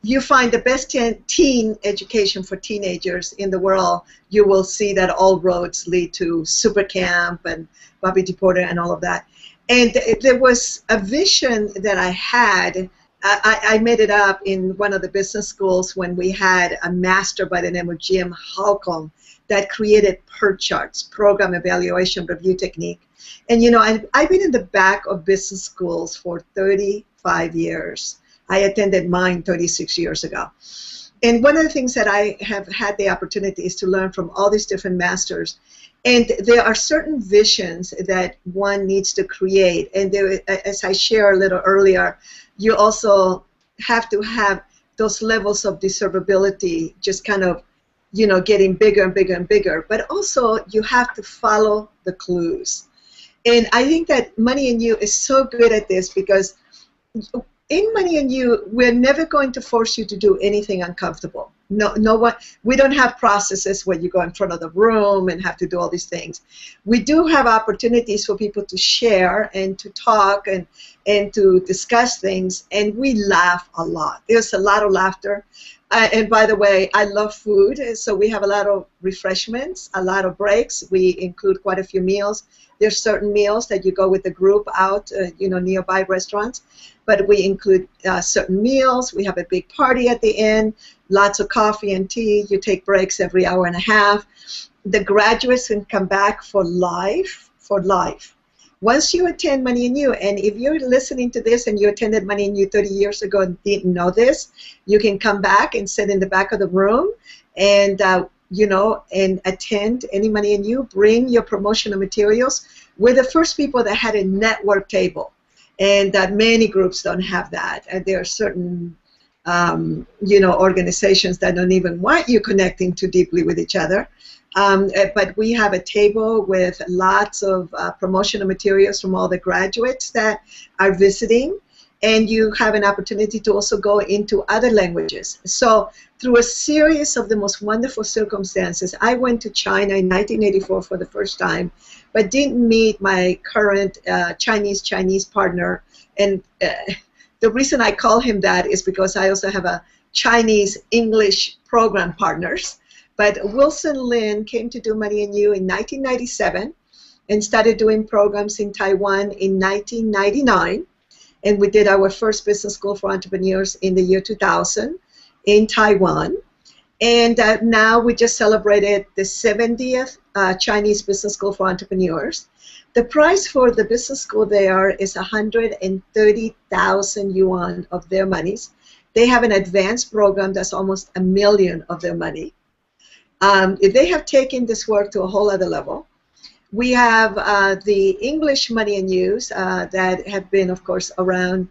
you find the best teen education for teenagers in the world, you will see that all roads lead to Supercamp and Bobby D. Porter and all of that. And there was a vision that I had. I made it up in one of the business schools when we had a master by the name of Jim Halcomb that created PERT charts, Program Evaluation Review Technique. And I've been in the back of business schools for 35 years. I attended mine 36 years ago. And one of the things that I have had the opportunity is to learn from all these different masters. And there are certain visions that one needs to create. And there, as I shared a little earlier, you also have to have those levels of deservability just kind of, getting bigger and bigger and bigger. But also you have to follow the clues. And I think that Money and You is so good at this, because in Money and You, we're never going to force you to do anything uncomfortable. No one. We don't have processes where you go in front of the room and have to do all these things. We do have opportunities for people to share and to talk and to discuss things, and we laugh a lot. There's a lot of laughter. And by the way, I love food, so we have a lot of refreshments, a lot of breaks. We include quite a few meals. There's certain meals that you go with the group out, nearby restaurants, but we include certain meals. We have a big party at the end, lots of coffee and tea. You take breaks every hour and a half. The graduates can come back for life. Once you attend Money and You, and if you're listening to this and you attended Money and You 30 years ago and didn't know this, you can come back and sit in the back of the room and, and attend any Money and You. Bring your promotional materials. We're the first people that had a network table, and many groups don't have that. And there are certain, organizations that don't even want you connecting too deeply with each other. But we have a table with lots of promotional materials from all the graduates that are visiting, and you have an opportunity to also go into other languages. So through a series of the most wonderful circumstances, I went to China in 1984 for the first time, but didn't meet my current Chinese partner. And the reason I call him that is because I also have a Chinese English program partners. But Wilson Lin came to do Money and You in 1997 and started doing programs in Taiwan in 1999. And we did our first business school for entrepreneurs in the year 2000 in Taiwan. And now we just celebrated the 70th Chinese Business School for Entrepreneurs. The price for the business school there is 130,000 yuan of their monies. They have an advanced program that's almost $1 million of their money. They have taken this work to a whole other level. We have the English Money and Use that have been, of course, around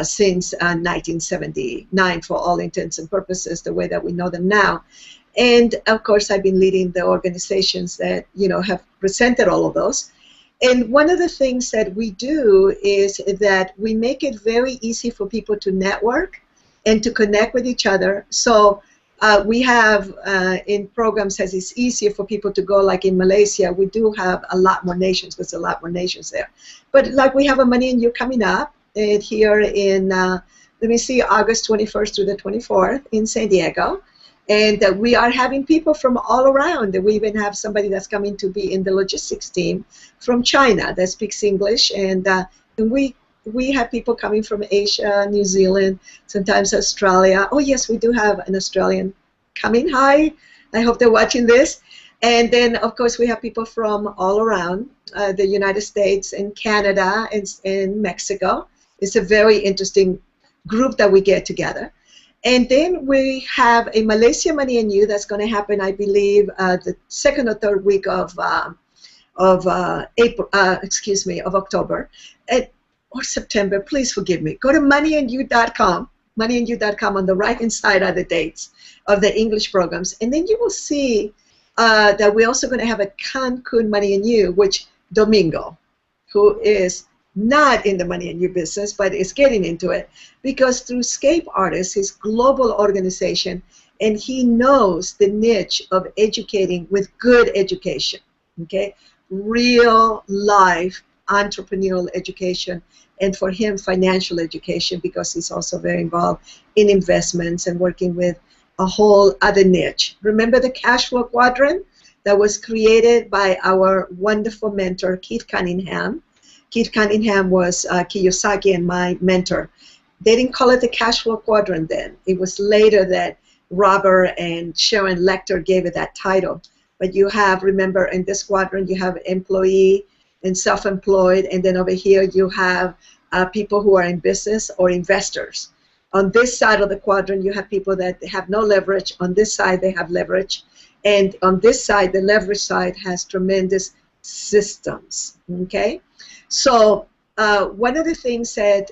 since 1979 for all intents and purposes, the way that we know them now. And, of course, I've been leading the organizations that, have presented all of those. And one of the things that we do is that we make it very easy for people to network and to connect with each other. So we have in programs as it's easier for people to go, like in Malaysia, we do have a lot more nations, because a lot more nations there. But like we have a Money and You coming up and here in, let me see, August 21st through the 24th in San Diego. And we are having people from all around. We even have somebody that's coming to be in the logistics team from China that speaks English. And we have people coming from Asia, New Zealand, sometimes Australia. Oh, yes, we do have an Australian coming. Hi, I hope they're watching this. And then, of course, we have people from all around the United States and Canada and Mexico. It's a very interesting group that we get together. And then we have a Malaysia Money and You that's going to happen, I believe, the second or third week of October. Or September, please forgive me. Go to moneyandyou.com, moneyandyou.com. On the right-hand side are the dates of the English programs. And then you will see that we're also going to have a Cancun Money and You, which Domingo, who is not in the Money and You business, but is getting into it, because through Scape Artists, his global organization, and he knows the niche of educating with good education, okay? Real life entrepreneurial education, and for him, financial education, because he's also very involved in investments and working with a whole other niche. Remember the cash flow quadrant that was created by our wonderful mentor, Keith Cunningham? Keith Cunningham was Kiyosaki and my mentor. They didn't call it the cash flow quadrant then. It was later that Robert and Sharon Lecter gave it that title. But you have, remember, in this quadrant, you have employee and self-employed, and then over here you have people who are in business or investors. On this side of the quadrant, you have people that have no leverage. On this side, they have leverage. And on this side, the leverage side has tremendous systems, okay? So one of the things that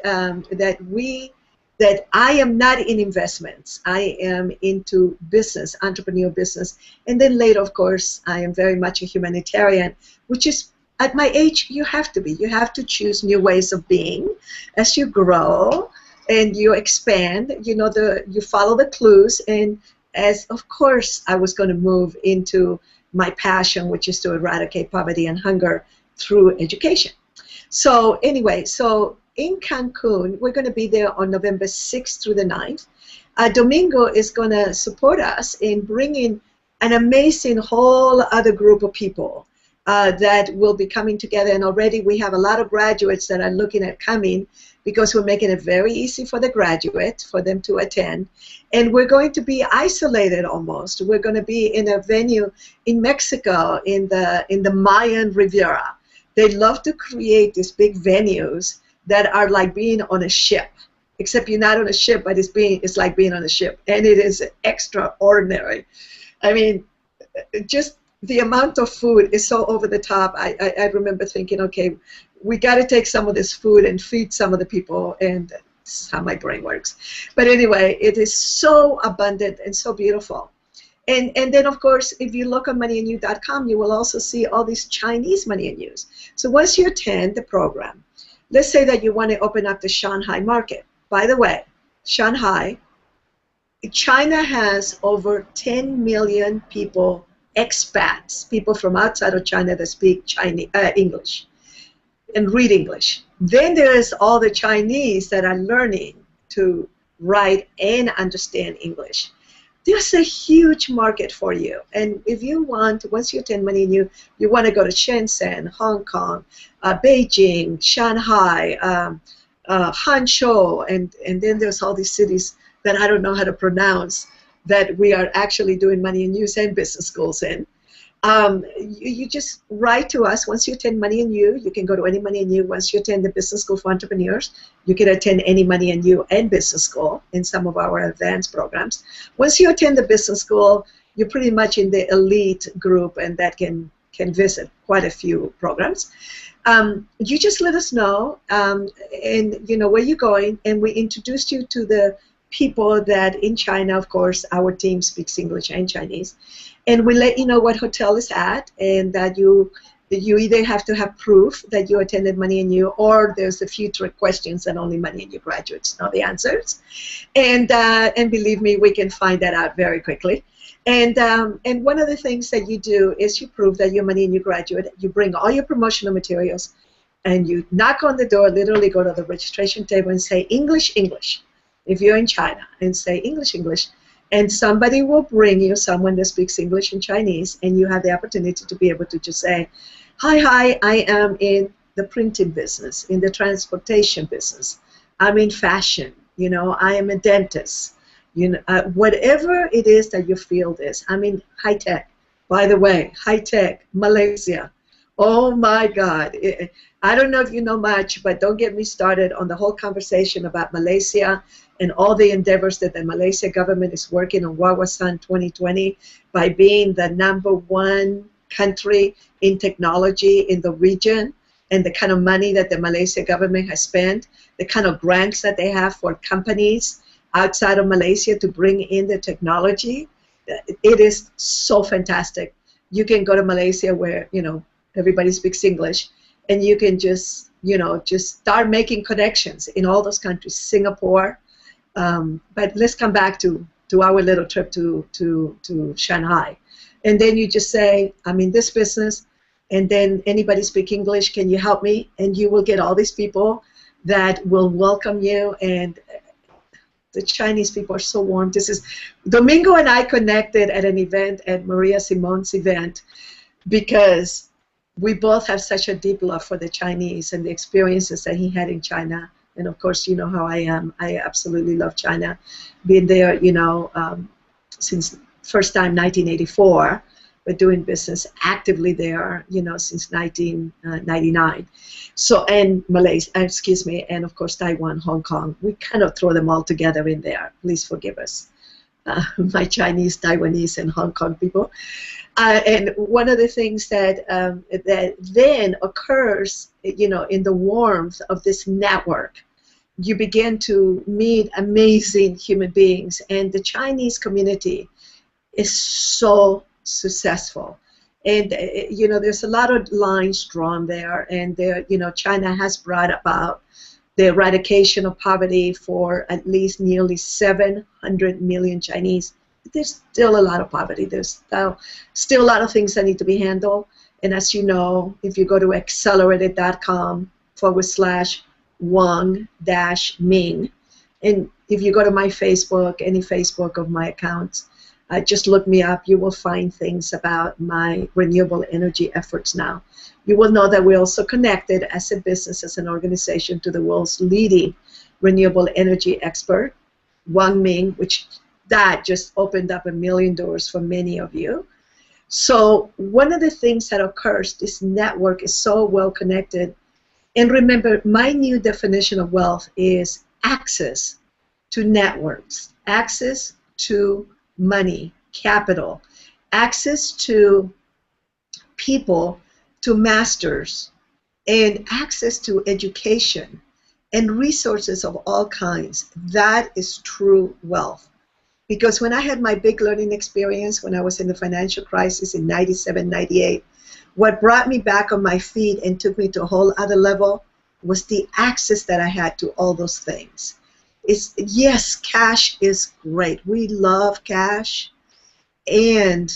that I am not in investments. I am into business, entrepreneurial business. And then later, of course, I am very much a humanitarian, which is, at my age, you have to be. You have to choose new ways of being as you grow and you expand. You follow the clues. And as, of course, I was going to move into my passion, which is to eradicate poverty and hunger through education. So anyway, so in Cancun, we're going to be there on November 6th through the 9th. Domingo is going to support us in bringing an amazing whole other group of people that will be coming together. And already we have a lot of graduates that are looking at coming, because we're making it very easy for the graduate, for them to attend. And we're going to be isolated almost. We're going to be in a venue in Mexico, in the Mayan Riviera. They love to create these big venues that are like being on a ship, except you're not on a ship, but it's like being on a ship, and it is extraordinary. I mean, just the amount of food is so over the top. I remember thinking, okay, we got to take some of this food and feed some of the people, and that's how my brain works. But anyway, it is so abundant and so beautiful. And then, of course, if you look on moneyandyou.com, you will also see all these Chinese Money and Use. So once you attend the program, let's say that you want to open up the Shanghai market. By the way, Shanghai, China has over 10 million people, expats, people from outside of China that speak English and read English. Then there's all the Chinese that are learning to write and understand English. There's a huge market for you. And if you want, once you attend Money and you want to go to Shenzhen, Hong Kong, Beijing, Shanghai, Hangzhou, and then there's all these cities that I don't know how to pronounce that we are actually doing Money and Use and business schools in. You just write to us. Once you attend Money and You can go to any Money and You. Once you attend the Business School for Entrepreneurs, you can attend any Money and You and business school in some of our advanced programs. Once you attend the business school, you're pretty much in the elite group, and that can visit quite a few programs. You just let us know, and you know where you're going, and we introduced you to the people that in China, of course, our team speaks English and Chinese. And we let you know what hotel is at, and that you either have to have proof that you attended Money and You, or there's a few trick questions that only Money and You graduates know the answers. And believe me, we can find that out very quickly. And one of the things that you do is you prove that you're Money and You graduate. You bring all your promotional materials, and you knock on the door, literally go to the registration table and say English, English. If you're in China, and say English, English. And somebody will bring you someone that speaks English and Chinese, and you have the opportunity to be able to just say, hi, I am in the printing business, in the transportation business. I'm in fashion. You know, I am a dentist. You know, whatever it is that your field is. I'm in high tech. By the way, high tech, Malaysia. Oh my God. I don't know if you know much, but don't get me started on the whole conversation about Malaysia and all the endeavors that the Malaysia government is working on Wawasan 2020 by being the #1 country in technology in the region, and the kind of money that the Malaysia government has spent, the kind of grants that they have for companies outside of Malaysia to bring in the technology. It is so fantastic. You can go to Malaysia where, you know, everybody speaks English, and you can just, you know, just start making connections in all those countries, Singapore. But let's come back to our little trip to Shanghai. And then you just say, I'm in this business, and then anybody speak English, can you help me? And you will get all these people that will welcome you, and the Chinese people are so warm. This is, Domingo and I connected at an event, at Maria Simone's event, because we both have such a deep love for the Chinese and the experiences that he had in China. And of course, you know how I am. I absolutely love China. Been there, you know, since first time 1984, but doing business actively there, you know, since 1999. So, and Malaysia, excuse me, and of course Taiwan, Hong Kong. We kind of throw them all together in there. Please forgive us, my Chinese, Taiwanese, and Hong Kong people. And one of the things that that then occurs, you know, in the warmth of this network, you begin to meet amazing human beings, and the Chinese community is so successful. And you know, there's a lot of lines drawn there, and there, you know, China has brought about the eradication of poverty for at least nearly 700 million Chinese. There's still a lot of poverty. There's still a lot of things that need to be handled. And as you know, if you go to accelerated.com/Wang-Ming, and if you go to my Facebook, any Facebook of my accounts, just look me up. You will find things about my renewable energy efforts now. You will know that we're also connected as a business, as an organization, to the world's leading renewable energy expert, Wang Ming, which that just opened up a million doors for many of you. So one of the things that occurs, this network is so well connected. And remember, my new definition of wealth is access to networks, access to money, capital, access to people, to masters, and access to education and resources of all kinds. That is true wealth. Because when I had my big learning experience, when I was in the financial crisis in 97, 98, what brought me back on my feet and took me to a whole other level was the access that I had to all those things. Yes, cash is great. We love cash, and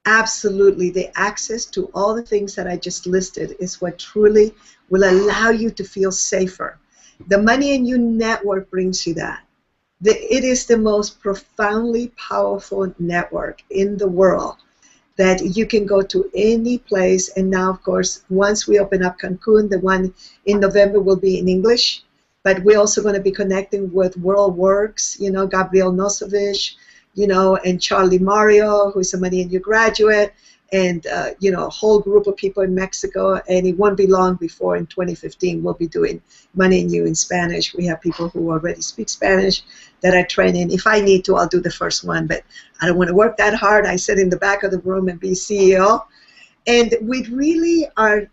Absolutely. The access to all the things that I just listed is what truly will allow you to feel safer. The Money and You network brings you that. It is the most profoundly powerful network in the world that you can go to any place. And now, of course, once we open up Cancun, the one in November will be in English. But we're also going to be connecting with World Works, Gabriel Nosovich, and Charlie Mario, who's a Money and You graduate, and, a whole group of people in Mexico. And it won't be long before in 2015 we'll be doing Money and You in Spanish. We have people who already speak Spanish that are training. If I need to, I'll do the first one, but I don't want to work that hard. I sit in the back of the room and be CEO. And we really are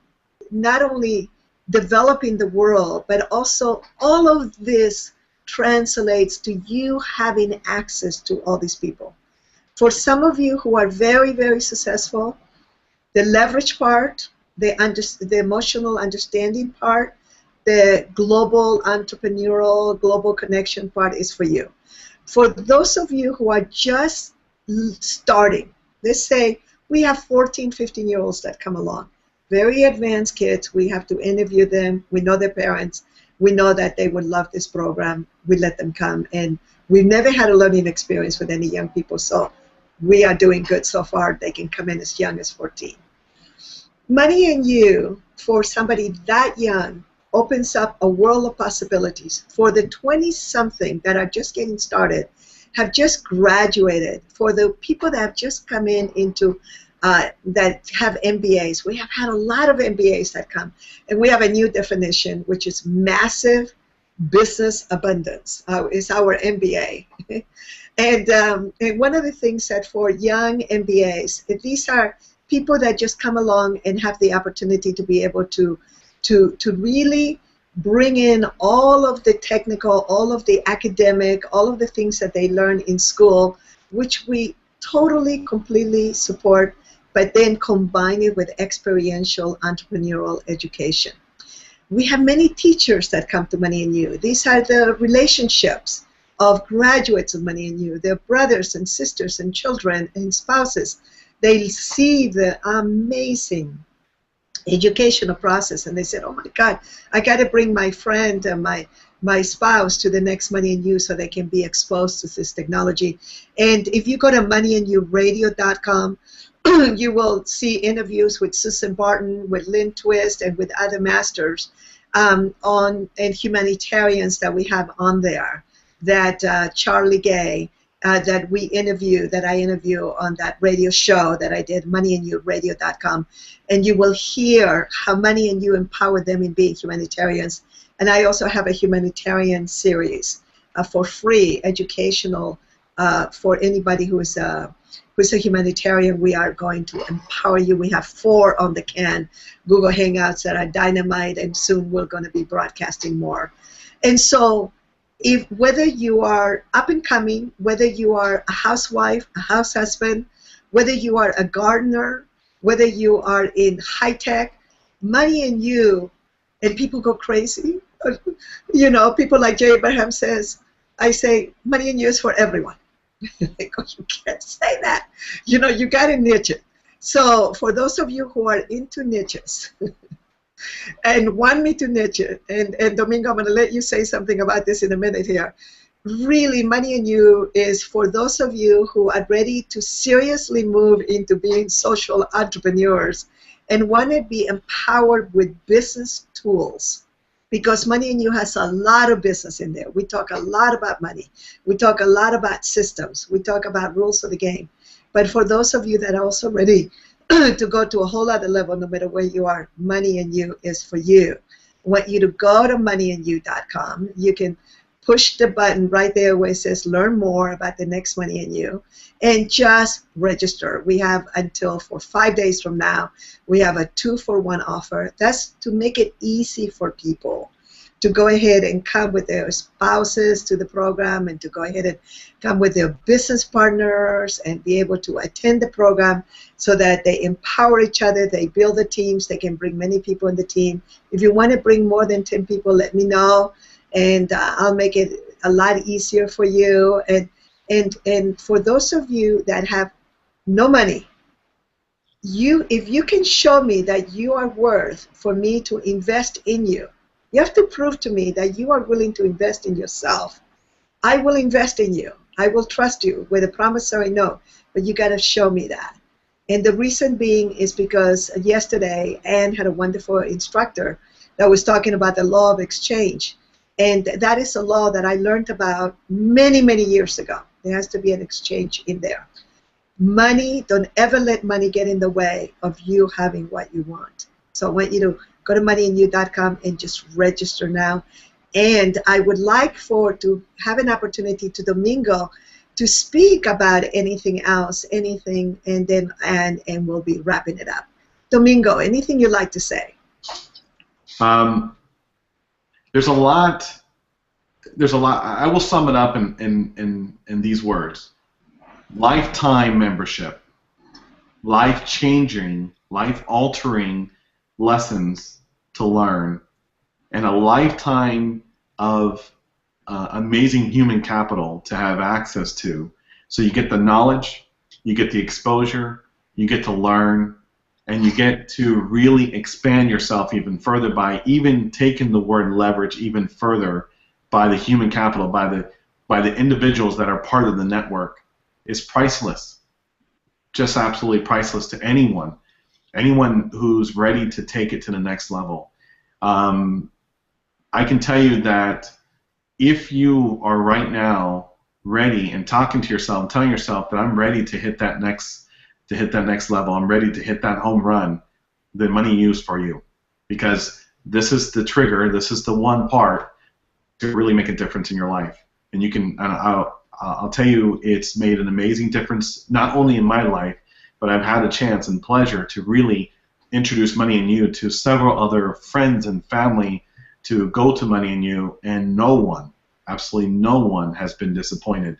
not only developing the world, but also all of this translates to you having access to all these people. For some of you who are very, very successful, the leverage part, the emotional understanding part, the global entrepreneurial, global connection part is for you. For those of you who are just starting, let's say we have 14, 15-year-olds that come along, very advanced kids. We have to interview them. We know their parents. We know that they would love this program. We let them come. And we've never had a learning experience with any young people, so we are doing good so far. They can come in as young as 14. Money and You, for somebody that young, opens up a world of possibilities. For the 20-something that are just getting started, have just graduated, for the people that have just come into that have MBAs. We have had a lot of MBAs that come, and we have a new definition, which is massive business abundance is our MBA. and one of the things that for young MBAs, these are people that just come along and have the opportunity to be able to really bring in all of the technical, all of the academic, all of the things that they learn in school, which we totally, completely support, but then combine it with experiential entrepreneurial education. We have many teachers that come to Money and You. These are the relationships of graduates of Money and You, their brothers and sisters and children and spouses. They see the amazing educational process, and they said, oh my God, I got to bring my friend and my spouse to the next Money and You so they can be exposed to this technology. And if you go to moneyandyouradio.com, you will see interviews with Susan Barton, with Lynn Twist, and with other masters and humanitarians that we have on there, that Charlie Gay, that I interview on that radio show that I did, moneyandyouradio.com, and you will hear how Money and You empowered them in being humanitarians. And I also have a humanitarian series for free, educational, for anybody who is a humanitarian. We are going to empower you. We have 4 on the can, Google Hangouts that are dynamite, and soon we're going to be broadcasting more. And so, whether you are up and coming, whether you are a housewife, a house husband, whether you are a gardener, whether you are in high tech, Money and You, and people go crazy. People like Jay Abraham says, I say, Money and You is for everyone. They go, you can't say that. You got to niche it. So for those of you who are into niches, and want me to niche it, and Domingo, I'm going to let you say something about this in a minute here. Really, Money and You is for those of you who are ready to seriously move into being social entrepreneurs and want to be empowered with business tools. Because Money and You has a lot of business in there. We talk a lot about money. We talk a lot about systems. We talk about rules of the game. But for those of you that are also ready to go to a whole other level, no matter where you are, Money and You is for you. I want you to go to moneyandYou.com. You can push the button right there where it says learn more about the next Money and You, and just register. We have until for 5 days from now, we have a 2-for-1 offer. That's to make it easy for people to go ahead and come with their spouses to the program, and to go ahead and come with their business partners and be able to attend the program so that they empower each other, they build the teams, they can bring many people in the team. If you want to bring more than 10 people, let me know, and I'll make it a lot easier for you. And for those of you that have no money, if you can show me that you are worth for me to invest in you, you have to prove to me that you are willing to invest in yourself. I will invest in you. I will trust you with a promissory note, but you got to show me that. And the reason being is because yesterday Anne had a wonderful instructor that was talking about the law of exchange. And that is a law that I learned about many, many years ago. There has to be an exchange in there. Money, don't ever let money get in the way of you having what you want. So I want you to go to moneyandyou.com and just register now. And I would like to have an opportunity to Domingo to speak about anything else, anything, and then and we'll be wrapping it up. Domingo, anything you'd like to say? There's a lot. I will sum it up in these words: lifetime membership, life-changing, life-altering lessons to learn, and a lifetime of amazing human capital to have access to. So you get the knowledge, you get the exposure, you get to learn, and you get to really expand yourself even further by even taking the word leverage even further by the human capital, by the individuals that are part of the network. Is priceless, just absolutely priceless to anyone who's ready to take it to the next level. I can tell you that if you are right now ready and talking to yourself and telling yourself that I'm ready to hit that next level, I'm ready to hit that home run, the money used for you, because this is the trigger, this is the one part to really make a difference in your life. And you can, I'll tell you, it's made an amazing difference not only in my life, but I've had a chance and pleasure to really introduce Money and You to several other friends and family to go to Money and You, and no one, absolutely no one, has been disappointed.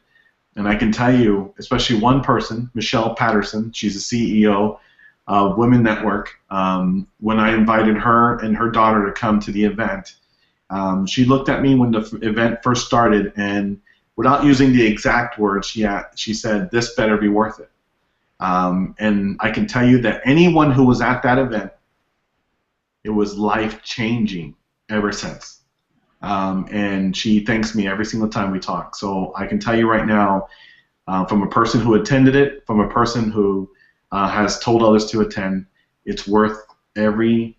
And I can tell you, especially one person, Michelle Patterson, she's the CEO of Women Network. When I invited her and her daughter to come to the event, she looked at me when the event first started, and without using the exact words, she said, "This better be worth it." And I can tell you that anyone who was at that event, it was life-changing ever since. And she thanks me every single time we talk. So I can tell you right now, from a person who attended it, from a person who has told others to attend, it's worth every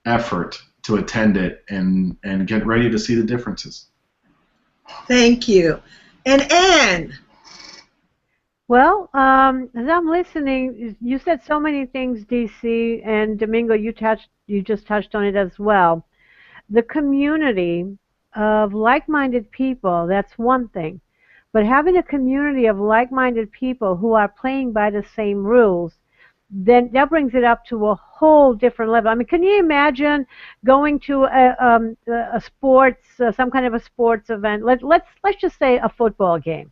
effort to attend it and get ready to see the differences. Thank you. And Anne? Well, as I'm listening, you said so many things, DC, and Domingo, you just touched on it as well. The community of like-minded people, that's one thing. But having a community of like-minded people who are playing by the same rules, then that brings it up to a whole different level. I mean, can you imagine going to a sports, some kind of a sports event? Let's just say a football game.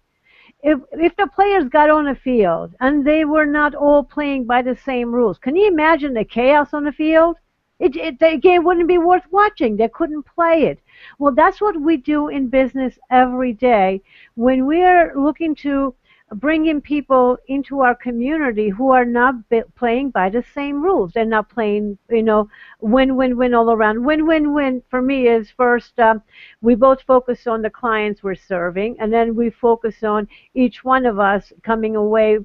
If the players got on the field and they were not all playing by the same rules, can you imagine the chaos on the field? The game wouldn't be worth watching. They couldn't play it. Well, that's what we do in business every day when we're looking to bring in people into our community who are not playing by the same rules. They're not playing, win-win-win all around. Win-win-win for me is first, we both focus on the clients we're serving, and then we focus on each one of us coming away,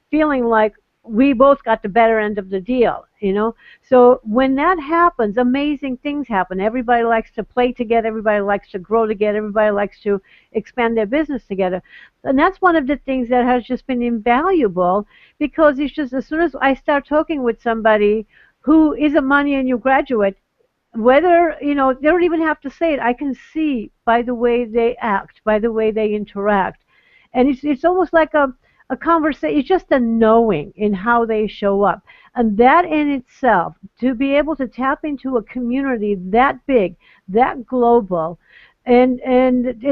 feeling like we both got the better end of the deal, So when that happens, amazing things happen. Everybody likes to play together. Everybody likes to grow together. Everybody likes to expand their business together. And that's one of the things that has just been invaluable, because it's just as soon as I start talking with somebody who is a Money and You graduate, whether, they don't even have to say it. I can see by the way they act, by the way they interact. And it's almost like a conversation. It's just a knowing in how they show up. And that in itself, to be able to tap into a community that big, that global, and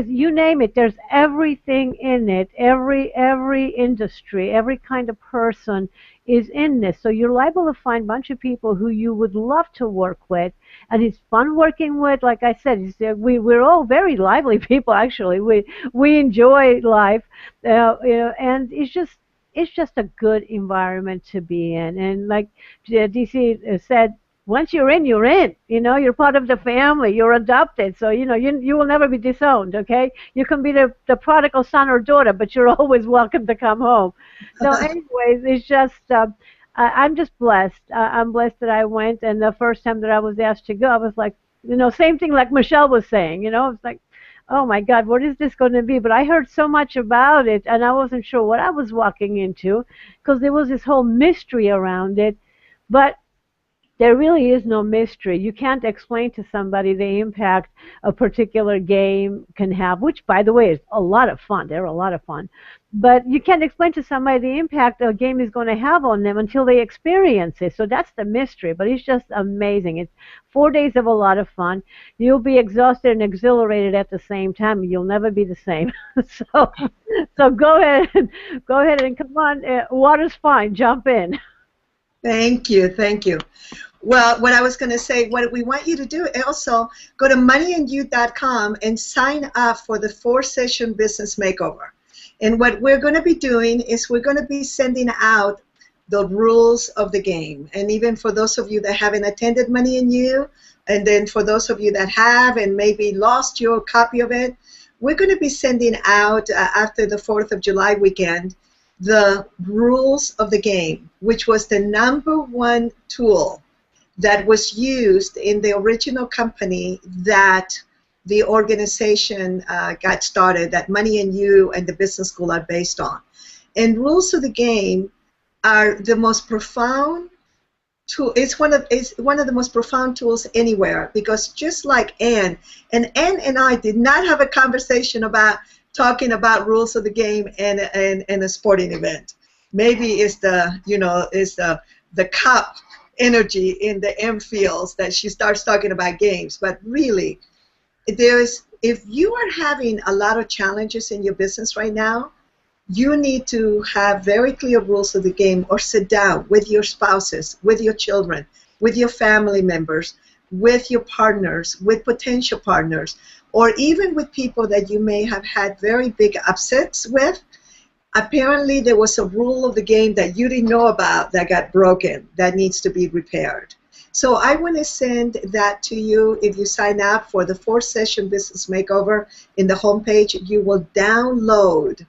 you name it, there's everything in it. Every industry, every kind of person is in this. So you're liable to find a bunch of people who you would love to work with, and it's fun working with. Like I said, we're all very lively people. Actually, we enjoy life, and it's just a good environment to be in. And like DC said, once you're in, you're in. You know, you're part of the family. You're adopted, so you know you will never be disowned. Okay, you can be the prodigal son or daughter, but you're always welcome to come home. So, anyways, it's just. I'm just blessed. I'm blessed that I went, and the first time that I was asked to go, I was like, you know, same thing like Michelle was saying. You know, it's like, oh my God, what is this going to be? But I heard so much about it, and I wasn't sure what I was walking into because there was this whole mystery around it. But there really is no mystery. You can't explain to somebody the impact a particular game can have, which, by the way, is a lot of fun. They're a lot of fun. But you can't explain to somebody the impact a game is going to have on them until they experience it. So that's the mystery. But it's just amazing. It's 4 days of a lot of fun. You'll be exhausted and exhilarated at the same time. You'll never be the same. So go ahead and come on. Water's fine. Jump in. Thank you. Thank you. Well, what I was going to say, what we want you to do also, go to moneyandyou.com and sign up for the 4-session business makeover. And what we're going to be doing is we're going to be sending out the rules of the game. And even for those of you that haven't attended Money and You, and then for those of you that have and maybe lost your copy of it, we're going to be sending out after the 4th of July weekend the rules of the game, which was the #1 tool that was used in the original company that the organization got started, that Money and You and the Business School are based on. And rules of the game are the most profound tool. It's one of the most profound tools anywhere, because just like Ann and I did not have a conversation about talking about rules of the game and a sporting event. Maybe it's the cup energy in the M fields that she starts talking about games. But really, if you are having a lot of challenges in your business right now, you need to have very clear rules of the game, or sit down with your spouses, with your children, with your family members, with your partners, with potential partners, or even with people that you may have had very big upsets with. Apparently, there was a rule of the game that you didn't know about that got broken that needs to be repaired. So I want to send that to you. If you sign up for the 4-session business makeover, in the homepage, you will download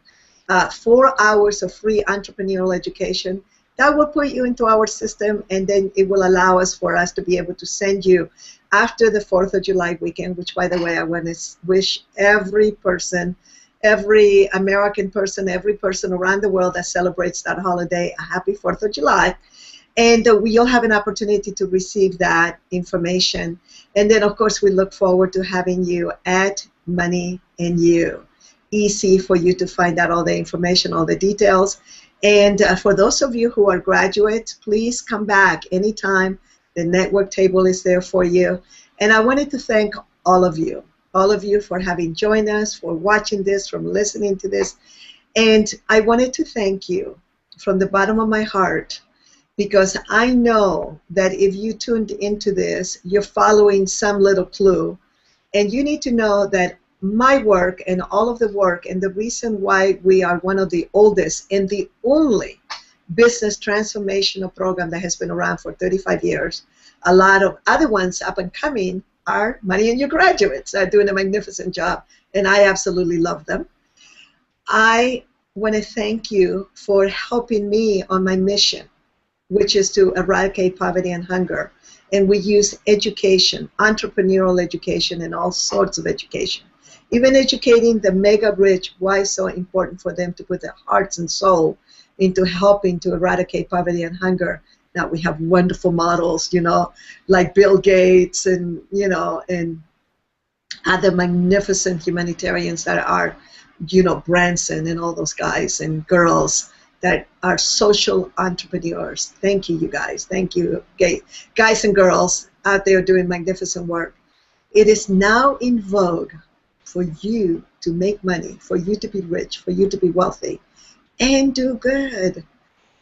4 hours of free entrepreneurial education. That will put you into our system, and then it will allow us to be able to send you after the 4th of July weekend, which, by the way, I want to wish every person, every American person, every person around the world that celebrates that holiday a happy 4th of July. And you'll have an opportunity to receive that information. And then, of course, we look forward to having you at Money and You. Easy for you to find out all the information, all the details. And for those of you who are graduates, please come back anytime. The network table is there for you. And I wanted to thank all of you for having joined us, for watching this, for listening to this. And I wanted to thank you from the bottom of my heart, because I know that if you tuned into this, you're following some little clue. And you need to know that my work and all of the work, and the reason why we are one of the oldest and the only business transformational program that has been around for 35 years, a lot of other ones up and coming are Money and You graduates, are doing a magnificent job, and I absolutely love them. I want to thank you for helping me on my mission, which is to eradicate poverty and hunger. And we use education, entrepreneurial education, and all sorts of education. Even educating the mega rich, why it's so important for them to put their hearts and soul into helping to eradicate poverty and hunger. Now we have wonderful models, like Bill Gates and, and other magnificent humanitarians that are, Branson and all those guys and girls that are social entrepreneurs. Thank you, you guys. Thank you, guys and girls out there doing magnificent work. It is now in vogue for you to make money, for you to be rich, for you to be wealthy, and do good.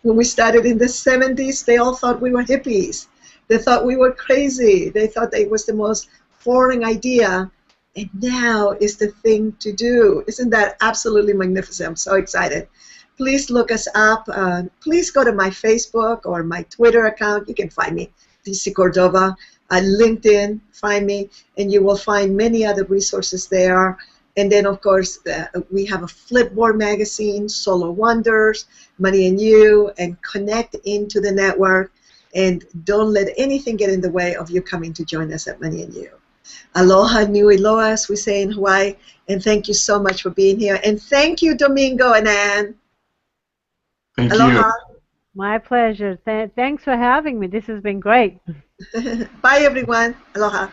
When we started in the 70s, they all thought we were hippies. They thought we were crazy. They thought it was the most foreign idea, and now is the thing to do. Isn't that absolutely magnificent? I'm so excited Please look us up. Please go to my Facebook or my Twitter account. You can find me, DC Cordova. LinkedIn, find me, and you will find many other resources there. And then, of course, we have a Flipboard magazine, Solo Wonders, Money and You, and connect into the network. And don't let anything get in the way of you coming to join us at Money and You. Aloha, nui loa, as we say in Hawaii. And thank you so much for being here. And thank you, Domingo and Ann. Thank Aloha. you. My pleasure. Thanks for having me. This has been great. Bye, everyone. Aloha.